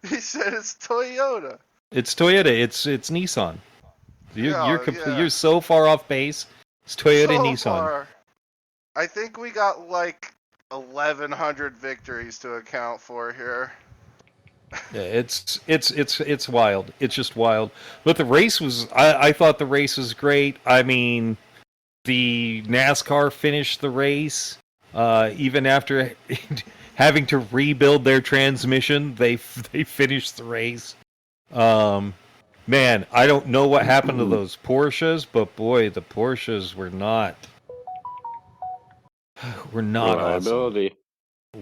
He said it's Toyota. It's Toyota. It's Nissan. You're Yeah. You're so far off base. It's Toyota and Nissan. Far, I think we got 1,100 victories to account for here. Yeah, it's wild. It's just wild. But the race was. I thought the race was great. I mean, the NASCAR finished the race even after having to rebuild their transmission. They finished the race. Man, I don't know what happened to those Porsches, but boy, the Porsches were not Reliability. awesome.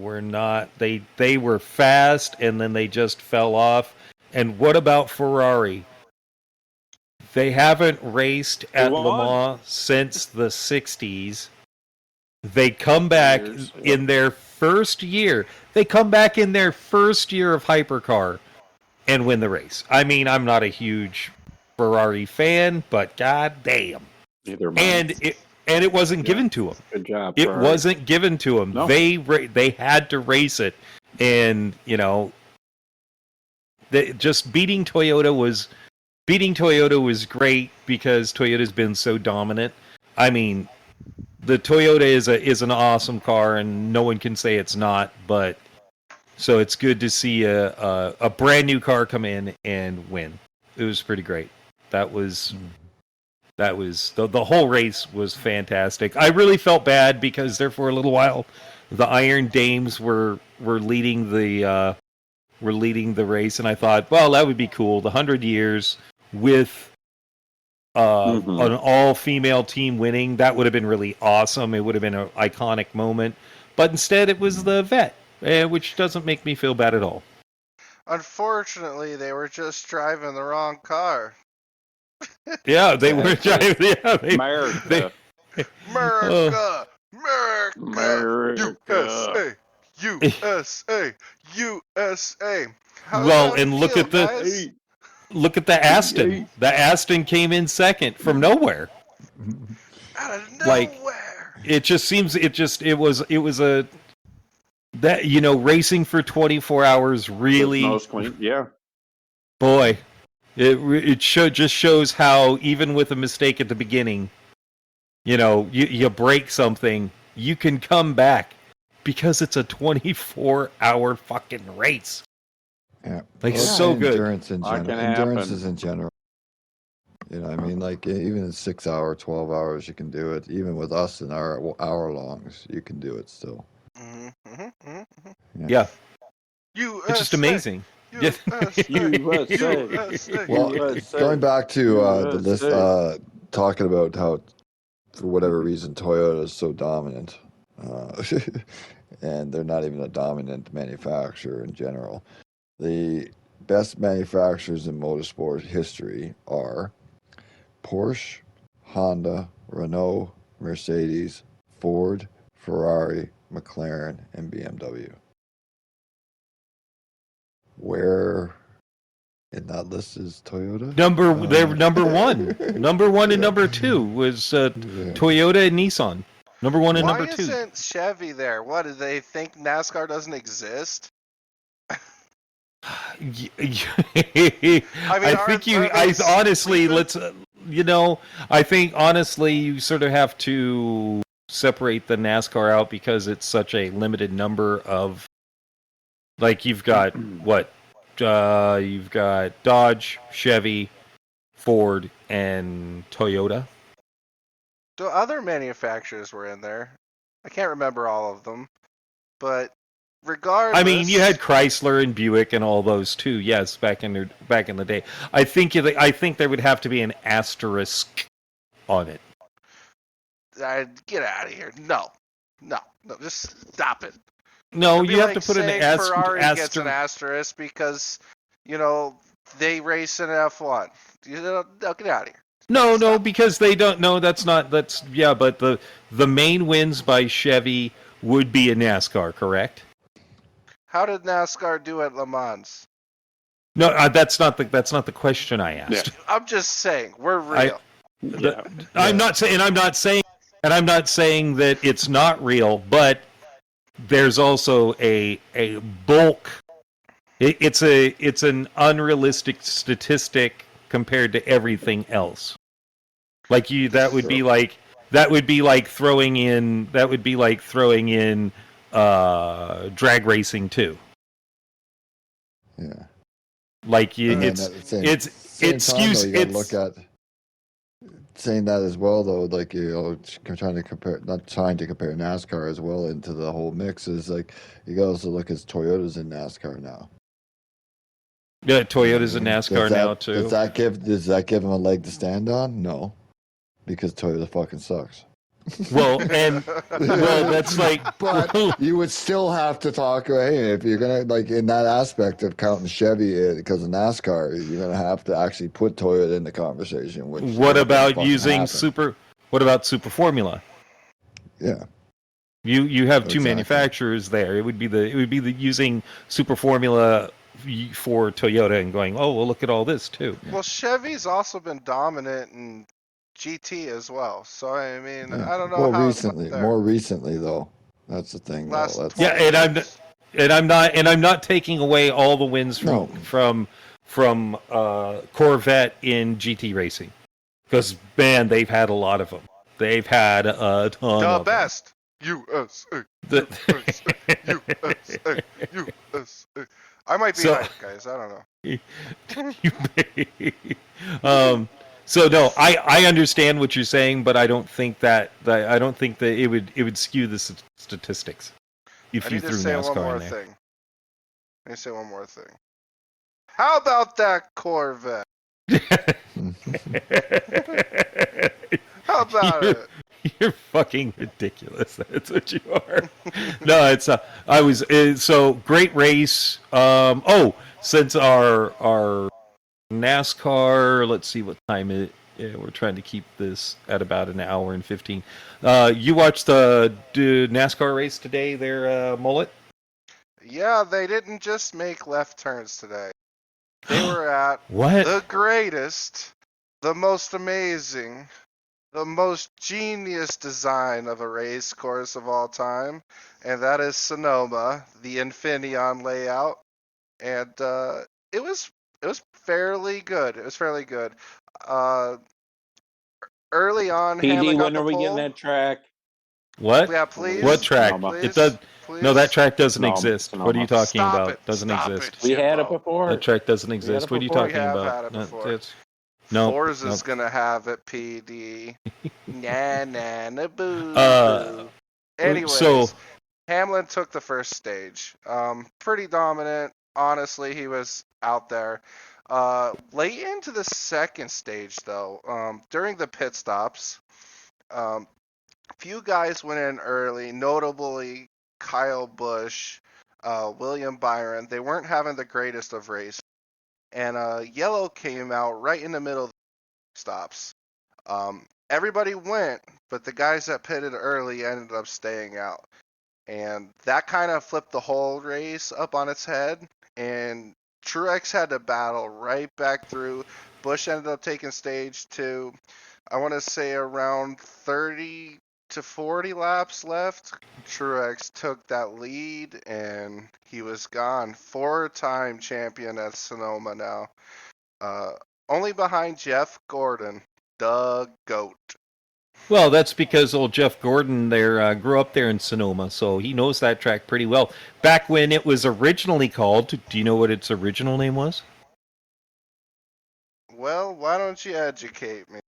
Were not. They were fast, and then they just fell off. And what about Ferrari? They haven't raced at Le won. Mans since the 60s. They come back Years, yep. in their first year. They come back in their first year of hypercar and win the race. I mean, I'm not a huge Ferrari fan, but god damn. Neither am I. And it wasn't given to them. Good job. It Ferrari. wasn't given to them. No. They had to race it, and just beating Toyota was great because Toyota's been so dominant. I mean, the Toyota is an awesome car, and no one can say it's not. But so it's good to see a brand new car come in and win. It was pretty great. That was the whole race was fantastic. I really felt bad because there for a little while, the Iron Dames were leading the race, and I thought, well, that would be cool. The 100 years with an all-female team winning, that would have been really awesome. It would have been an iconic moment. But instead, it was the vet, which doesn't make me feel bad at all. Unfortunately, they were just driving the wrong car. Yeah, they were driving. Yeah, America. America! America. USA! USA! How well, does and that look feel, at the guys? look at the Aston. The Aston came in second from nowhere. Out of like, nowhere! It just seems it was a that racing for 24 hours really Most clean. Yeah. boy. It just shows how even with a mistake at the beginning, you break something, you can come back because it's a 24-hour fucking race. Yeah. So good. Endurance in general. can Endurance happen. is in general. I mean, like even in 6 hour, 12 hours, you can do it. Even with us in our hour longs, you can do it still. Yeah. USA, It's just amazing. USA. Well, going back to the list, talking about how, for whatever reason, Toyota is so dominant, and they're not even a dominant manufacturer in general. The best manufacturers in motorsport history are Porsche, Honda, Renault, Mercedes, Ford, Ferrari, McLaren, and BMW. Where in that list is Toyota? They're number one. Number one and number two was Toyota and Nissan. Number one and Why number two. isn't Chevy there? What, do they think NASCAR doesn't exist? I think honestly you sort of have to separate the NASCAR out because it's such a limited number of, like, you've got you've got Dodge, Chevy, Ford, and Toyota. The other manufacturers were in there. I can't remember all of them, but regardless, I mean, you had Chrysler and Buick and all those too. Yes, back in the day. I think there would have to be an asterisk on it. Get out of here! No, just stop it. No, It'd be you have like to put an saying Ferrari gets an asterisk. asterisk because they race in F1. No, get out of here. No, because they don't. No, that's not. But the main wins by Chevy would be in NASCAR, correct? How did NASCAR do at Le Mans? No, that's not the question I asked. Yeah. I'm just saying we're real. I'm not saying that it's not real, but there's also a bulk. It's an unrealistic statistic compared to everything else. Like that would be like throwing in drag racing too. Yeah. Like look at saying that as well, though. Like not trying to compare NASCAR as well into the whole mix is like you got to also look at Toyota's in NASCAR now. Yeah, Toyota's in NASCAR now too. Does that give them a leg to stand on? No, because Toyota fucking sucks. Well, and well, that's like, But you would still have to talk. Hey, if you're gonna like in that aspect of counting Chevy because of NASCAR, you're gonna have to actually put Toyota in the conversation. Which what ain't gonna about fucking using happen. What about Super Formula? Yeah, You have two exactly. manufacturers there. It would be the using Super Formula for Toyota and going, oh, well, look at all this too. Well, Chevy's also been dominant in GT as well. So I mean, Yeah. I don't know Well, how it's not there. more recently though. That's the thing, though. Last That's 20 Yeah, years. I'm not taking away all the wins No. from Corvette in GT racing, because man, they've had a lot of them. They've had a ton The of best. USA. them. USA. USA. I might be So- hyped, guys. I don't know. So no, I understand what you're saying, but I don't think that it would skew the statistics if I you need to threw say one NASCAR more in there. thing. I need to say one more thing. How about that Corvette? How about You're- it? You're fucking ridiculous. That's what you are. No, it's so great race. Since our NASCAR, let's see what time it. Yeah, we're trying to keep this at about an hour and 15. You watched the NASCAR race today, there, Mullet? Yeah, they didn't just make left turns today. They were at What? the greatest, the most amazing, the most genius design of a race course of all time, and that is Sonoma, the Infineon layout, and it was fairly good. It was fairly good. Early on, PD, Hamlin got when the are we getting pole. that track? What? Yeah, please. What track? Sonoma. It does. Please. No, that track doesn't Sonoma. exist. What are you talking Stop about? it. Doesn't Stop exist. it, We had it Jimbo. before. That track doesn't had exist. it What are you before. talking We have about? had it No, before. that's- no, Forza's no. gonna have it, PD. Nah, nah, nah, boo, Uh, boo. Anyways, so- Hamlin took the first stage. Pretty dominant. Honestly, he was out there. Late into the second stage, though, during the pit stops, few guys went in early, notably Kyle Busch, William Byron. They weren't having the greatest of races. And yellow came out right in the middle of the stops. Everybody went, but the guys that pitted early ended up staying out. And that kind of flipped the whole race up on its head. And Truex had to battle right back through. Busch ended up taking stage 2. I want to say around 30 to 40 laps left. Truex took that lead and he was gone. 4-time champion at Sonoma now. Only behind Jeff Gordon, the GOAT. Well, that's because old Jeff Gordon there grew up there in Sonoma, so he knows that track pretty well. Back when it was originally called, do you know what its original name was? Well, why don't you educate me?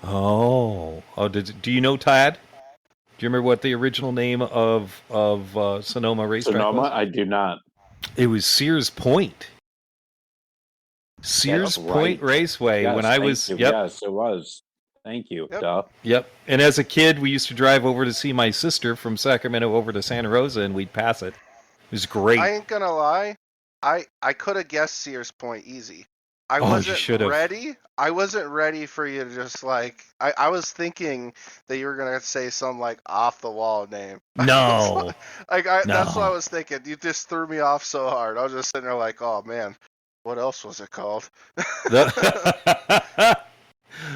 Oh, do you know, Tad? Do you remember what the original name of Sonoma racetrack Sonoma, was? I do not. It was Sears Point. Sears That's Point right. Raceway. Yes, when I thank was, you. yep, Yes, it was. Thank you. Yep. Duh. yep. And as a kid, we used to drive over to see my sister from Sacramento over to Santa Rosa, and we'd pass it. It was great. I ain't gonna lie. I could have guessed Sears Point easy. I Oh, you wasn't should've. ready. I wasn't ready for you to just like. I was thinking that you were gonna say some like off the wall name. No. That's what I No. was thinking. You just threw me off so hard. I was just sitting there like, oh man, what else was it called?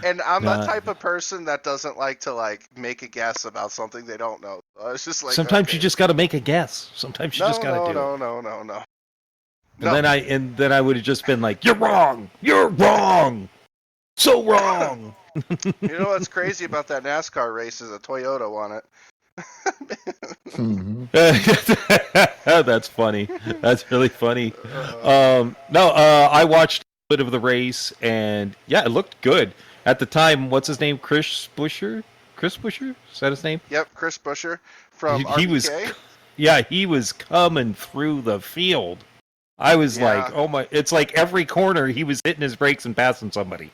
And I'm the No. type of person that doesn't like to like make a guess about something they don't know. I was just like, Sometimes okay. you just got to make a guess. Sometimes you just got to do it. No. And then I would have just been like, "You're wrong. You're wrong. So wrong." You know what's crazy about that NASCAR race is a Toyota won it. Mhm. That's funny. That's really funny. I watched a bit of the race, and yeah, it looked good at the time. What's his name? Chris Buescher? Is that his name? Yep, Chris Buescher from He was, RBK. yeah, he was coming through the field. I was Yeah. like, oh my! It's like every corner he was hitting his brakes and passing somebody.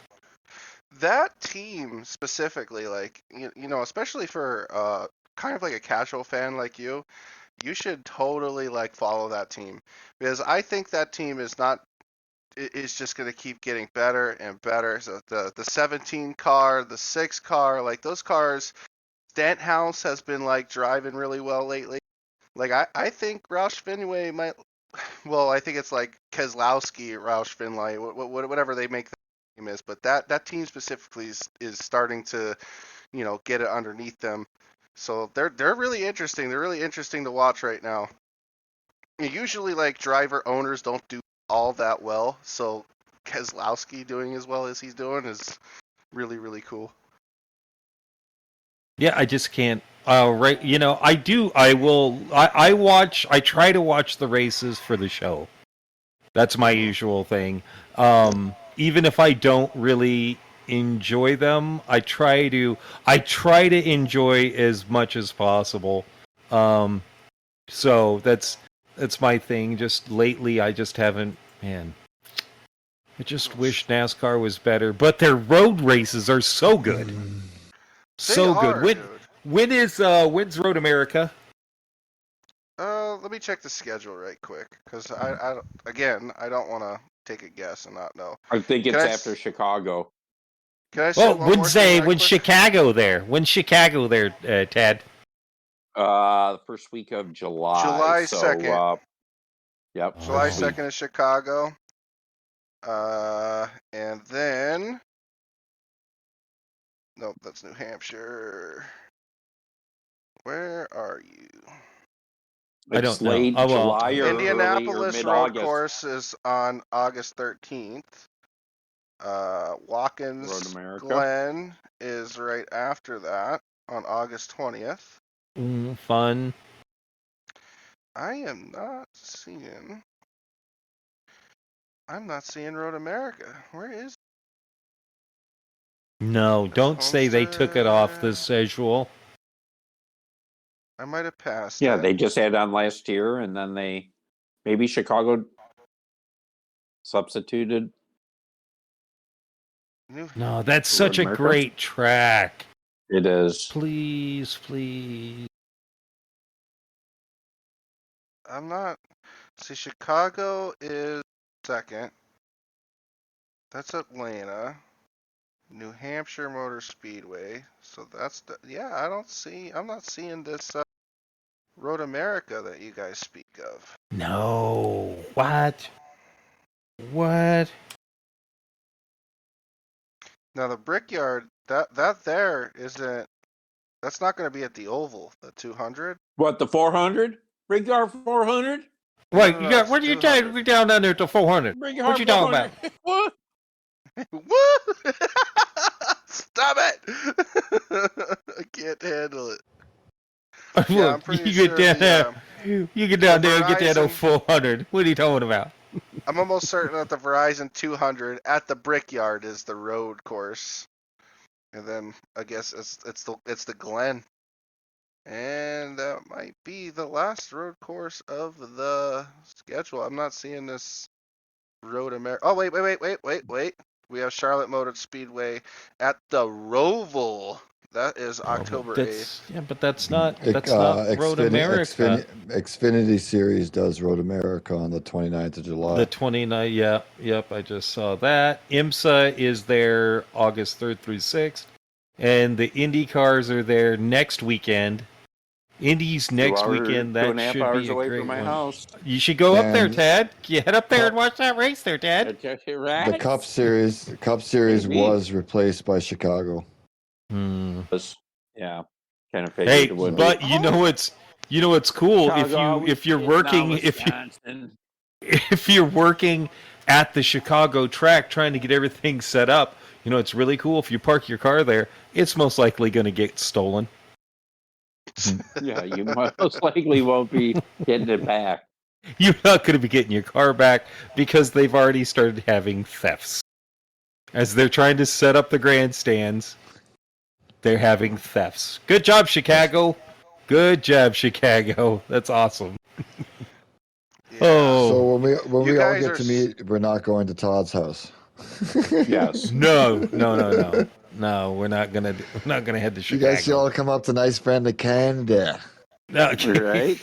that team specifically, like you know, especially for kind of like a casual fan like you should totally like follow that team because I think that team is just going to keep getting better and better. So the 17 car, the 6 car, like those cars, Stenthouse has been like driving really well lately. Like I think Roush Fenway might. Well, I think it's like Keselowski, Roush Fenway, whatever they make the name is. But that team specifically is starting to, you know, get it underneath them. So they're really interesting. They're really interesting to watch right now. Usually, like driver owners don't do all that well. So Keselowski doing as well as he's doing is really really cool. Yeah, I just can't. Right, you know, I do. I will. I watch. I try to watch the races for the show. That's my usual thing. Even if I don't really enjoy them, I try to. I try to enjoy as much as possible. So that's my thing. Just lately, I just haven't. Man, I just wish NASCAR was better. But their road races are so good. So good. Dude. When's Road America? Let me check the schedule right quick, because I don't want to take a guess and not know. I think it's Can I after Chicago. Can I say Well, one more thing right when's quick? Chicago there? When's Chicago there, Tad? The first week of July. July so, 2nd. Yep. July first week. 2nd is Chicago. And then nope, that's New Hampshire. Where are you? I don't It's know. late Oh, well. July or Indianapolis early or Road mid-August. Course is on August 13th. Watkins Road America. Glen is right after that on August 20th. Fun. I am not seeing. I'm not seeing Road America. Where is? No, don't say they took it off the Homestead. schedule. I might have passed. Yeah, it. they just had on last year, and then maybe Chicago substituted. No, that's Road such a America? great track. It is. Please, please. I'm not. See, Chicago is second. That's Atlanta. New Hampshire Motor Speedway. So that's yeah. I'm not seeing this Road America that you guys speak of. No. What? What? Now the Brickyard, that there isn't. That's not going to be at the Oval. The 200. What, the 400? Bring our 400? Right, No, you no, got it's what are you 200. talking down under to 400? Bring What you talking about? What? Woo! Stop it! I can't handle it. Yeah, I'm pretty you sure. get down there, you get down there and get that Verizon- old 400. What are you talking about? I'm almost certain that the Verizon 200 at the Brickyard is the road course, and then I guess it's the Glen, and that might be the last road course of the schedule. I'm not seeing this Road America. Oh wait! We have Charlotte Motor Speedway at the Roval. That is October 8th. Yeah, but that's not Road America. Xfinity Series does Road America on the 29th of July. The 29th, yeah, yep, I just saw that. IMSA is there August 3rd through 6th, and the Indy cars are there next weekend. Indy's next weekend. That 2.5 should hours be a away great from my one. house. You should go up there, And- Tad. You head up there and watch that race there, Tad. Right? The Cup Series Maybe. was replaced by Chicago. Yeah, kind of figured Hey, it would but be. you know what's cool if you're working if you're working at the Chicago track trying to get everything set up, you know it's really cool if you park your car there, it's most likely going to get stolen. Yeah, you most likely won't be getting it back. You're not going to be getting your car back because they've already started having thefts. As they're trying to set up the grandstands, they're having thefts. Good job, Chicago. Good job, Chicago. That's awesome. Yeah. Oh. So when we all guys get are to meet, we're not going to Todd's house. Yes. No. No, we're not gonna head to You Chicago. guys should all come up to nice friend of Canada. No. Right?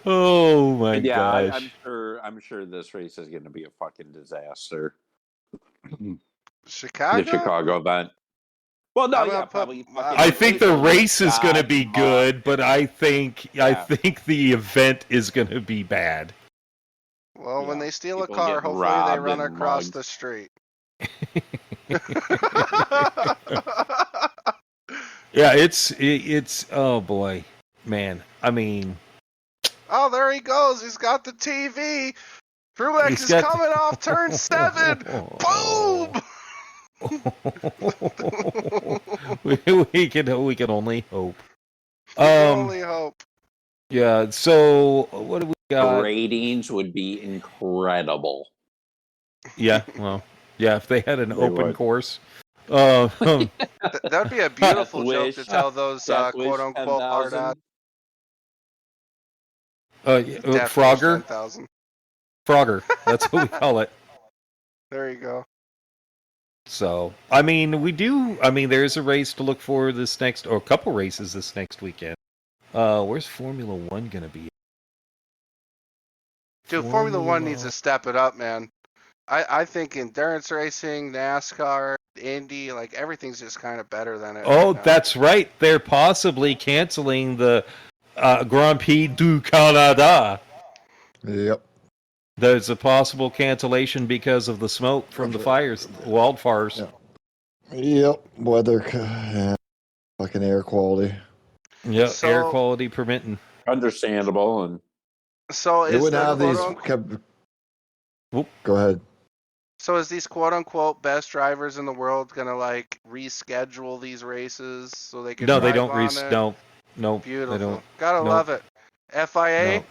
Oh my Yeah, gosh. I'm sure this race is going to be a fucking disaster. Chicago? The Chicago event. Well, no, I'm yeah, gonna put probably. my- I think the April, race is going to God, be mud. good, but I think Yeah. the event is going to be bad. Well, when Yeah, they steal a people car, getting hopefully they robbed run and across mugged. the street. Yeah, it's oh boy, man. I mean, Oh, there he goes. He's got the TV. Truex He's is got- coming off turn 7. Boom! we can only hope. We can only hope. Yeah. So what do we The got? ratings would be incredible. Yeah. Well, yeah. If they had an They open would. course. That'd be a beautiful joke Wish. to tell those Death Wish quote-unquote hard 10,000. Death Wish Frogger. 10,000. Frogger. That's what we call it. There you go. So, I mean, there's a race to look for this next, or a couple races this next weekend. Where's Formula One gonna be? Dude, Formula One needs to step it up, man. I think endurance racing, NASCAR, Indy, like everything's just kind of better than it. Oh, right now. that's right. They're possibly canceling the Grand Prix du Canada. Yep. There's a possible cancellation because of the smoke from the fires, wildfires. Yep. Weather. Yeah. Fucking air quality. Yep, So- air quality permitting. Understandable. And So They is wouldn't the have these. quote-unquote- Go ahead. So is these quote-unquote best drivers in the world gonna like reschedule these races so they can? No, they drive don't. on it? No, Beautiful. they don't. Gotta No. love it. FIA No.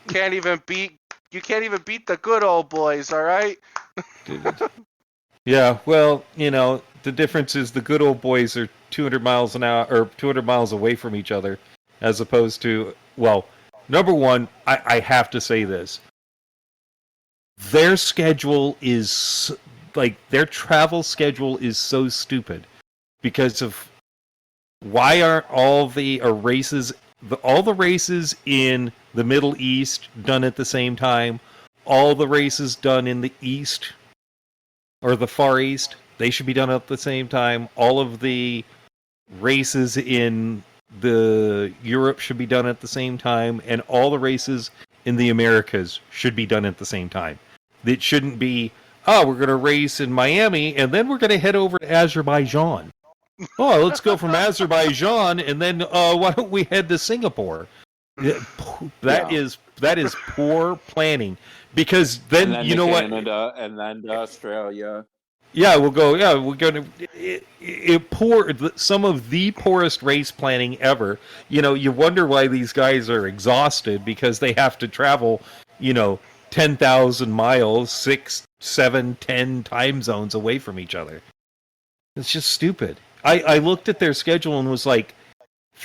can't even beat. You can't even beat the good old boys. All right. Yeah, well, the difference is the good old boys are 200 miles an hour or 200 miles away from each other, as opposed to, well, number one, I have to say this. Their schedule is, their travel schedule is so stupid because of why aren't all the races, all the races in the Middle East done at the same time, all the races done in the East or the Far East, they should be done at the same time. All of the races in the Europe should be done at the same time, and all the races in the Americas should be done at the same time. It shouldn't be, we're going to race in Miami, and then we're going to head over to Azerbaijan. Oh, let's go from Azerbaijan, and then why don't we head to Singapore? That is poor planning. Because then, then you to know Canada, and then to Australia. Yeah, we're going to some of the poorest race planning ever. You wonder why these guys are exhausted because they have to travel, 10,000 miles, 6, 7, 10 time zones away from each other. It's just stupid. I looked at their schedule and was like,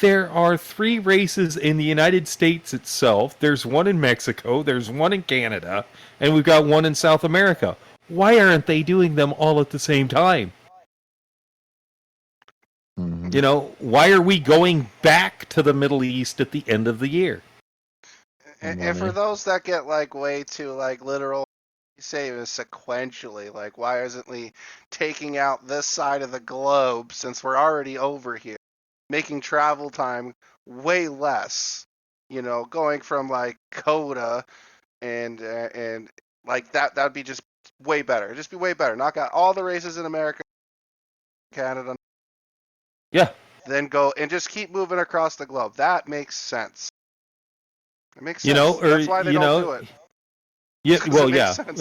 there are 3 races in the United States itself. There's one in Mexico, there's one in Canada, and we've got one in South America. Why aren't they doing them all at the same time? Mm-hmm. Why are we going back to the Middle East at the end of the year? And for those that get like way too like literal, you say it was sequentially. Like, why isn't we taking out this side of the globe since we're already over here, making travel time way less? Going from like Coda and like that'd be just way better. It'd just be way better. Knock out all the races in America, Canada. Yeah. Then go and just keep moving across the globe. That makes sense. It makes sense. That's why they don't do it. Yeah, well, It makes yeah. sense.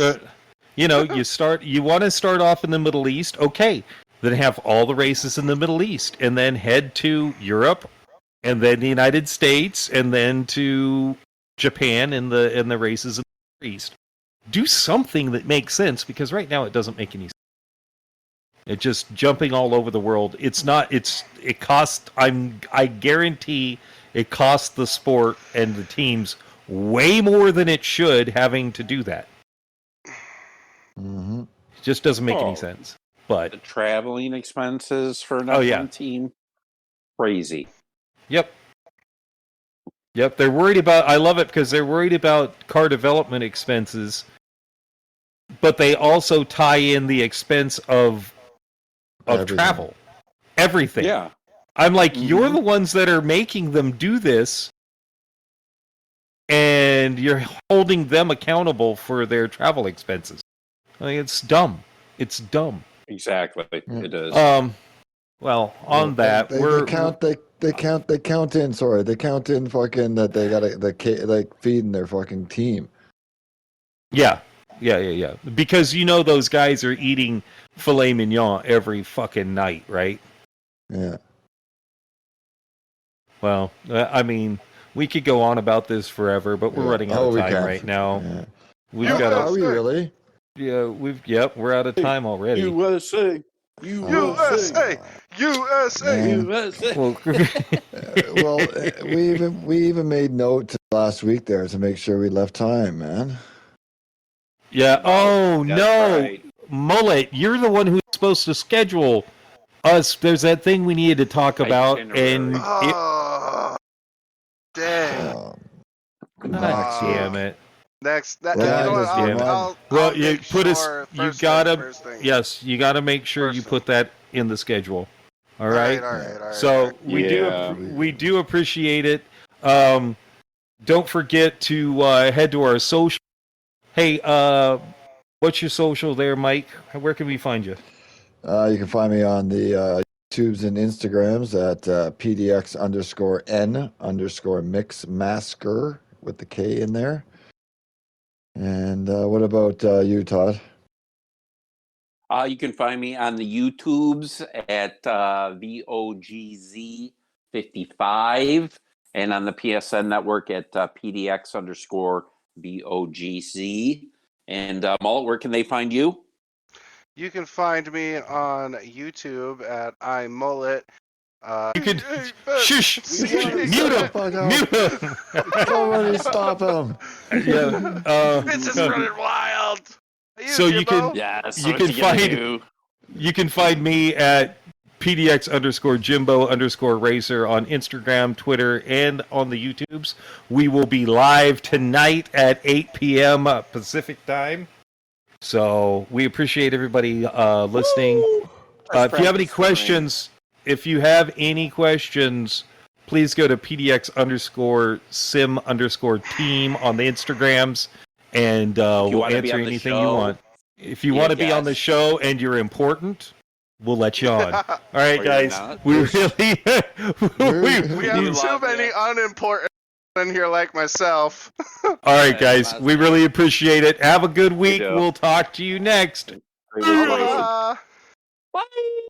You want to start off in the Middle East, okay. Then have all the races in the Middle East, and then head to Europe, and then the United States, and then to Japan and the races in the East. Do something that makes sense, because right now it doesn't make any sense. It's just jumping all over the world. It costs, I guarantee it costs the sport and the teams way more than it should having to do that. Mm-hmm. It just doesn't make any Oh. sense. The But traveling expenses for an Oh, F1 yeah. team, crazy. Yep. They're worried about. I love it because they're worried about car development expenses, but they also tie in the expense of Everything. travel, everything. Yeah. I'm like, Mhm. you're the ones that are making them do this, and you're holding them accountable for their travel expenses. I mean, it's dumb. It's dumb. Exactly. Yeah. It is. Well, on that, they count in. Sorry, they count in fucking that they got like feeding their fucking team. Yeah. Because those guys are eating filet mignon every fucking night, right? Yeah. Well, I mean, we could go on about this forever, but we're running out of we time can. right now. Yeah. We've Yeah. got Are we really? we're out of time already. USA. USA. USA. Yeah. USA. Well, Well, we even made note last week there to make sure we left time, man. yeah. Oh That's no, right. Mullet, you're the one who's supposed to schedule us. There's that thing we needed to talk about, and Itinerary. Oh, dang. Um, God damn it. Next, you Well, know what? just I'll, remind- I'll, Well, I'll you make put us. sure You first gotta. thing. Yes, you gotta make sure you First put that in the schedule. All right. All right. So we Yeah. do appreciate it. Don't forget to head to our social. Hey, what's your social there, Mike? Where can we find you? you can find me on the YouTubes and Instagrams at PDX_N_Mix_Masker with the K in there. And what about you, Todd? You can find me on the YouTubes at VOGZ55 and on the PSN network at PDX_BOGZ. And Mullet, where can they find you? You can find me on YouTube at iMullet. You can shush, mute him, Fuck off. mute him. Somebody stop him. Yeah. This is running wild. So you can- Jimbo? Yes. You can find me at PDX_Jimbo_Racer on Instagram, Twitter, and on the YouTubes. We will be live tonight at 8 p.m. Pacific time. So we appreciate everybody listening. If you have any questions, please go to PDX_Sim_Team on the Instagrams, and we'll answer anything you want. If you want to be on the show and you're important, we'll let you on. All right, Or guys. you're not. We really We have too love many it. unimportant in here like myself. All right, guys. We really appreciate it. Have a good week. do. We'll talk to you next. Great advice. Uh, Bye.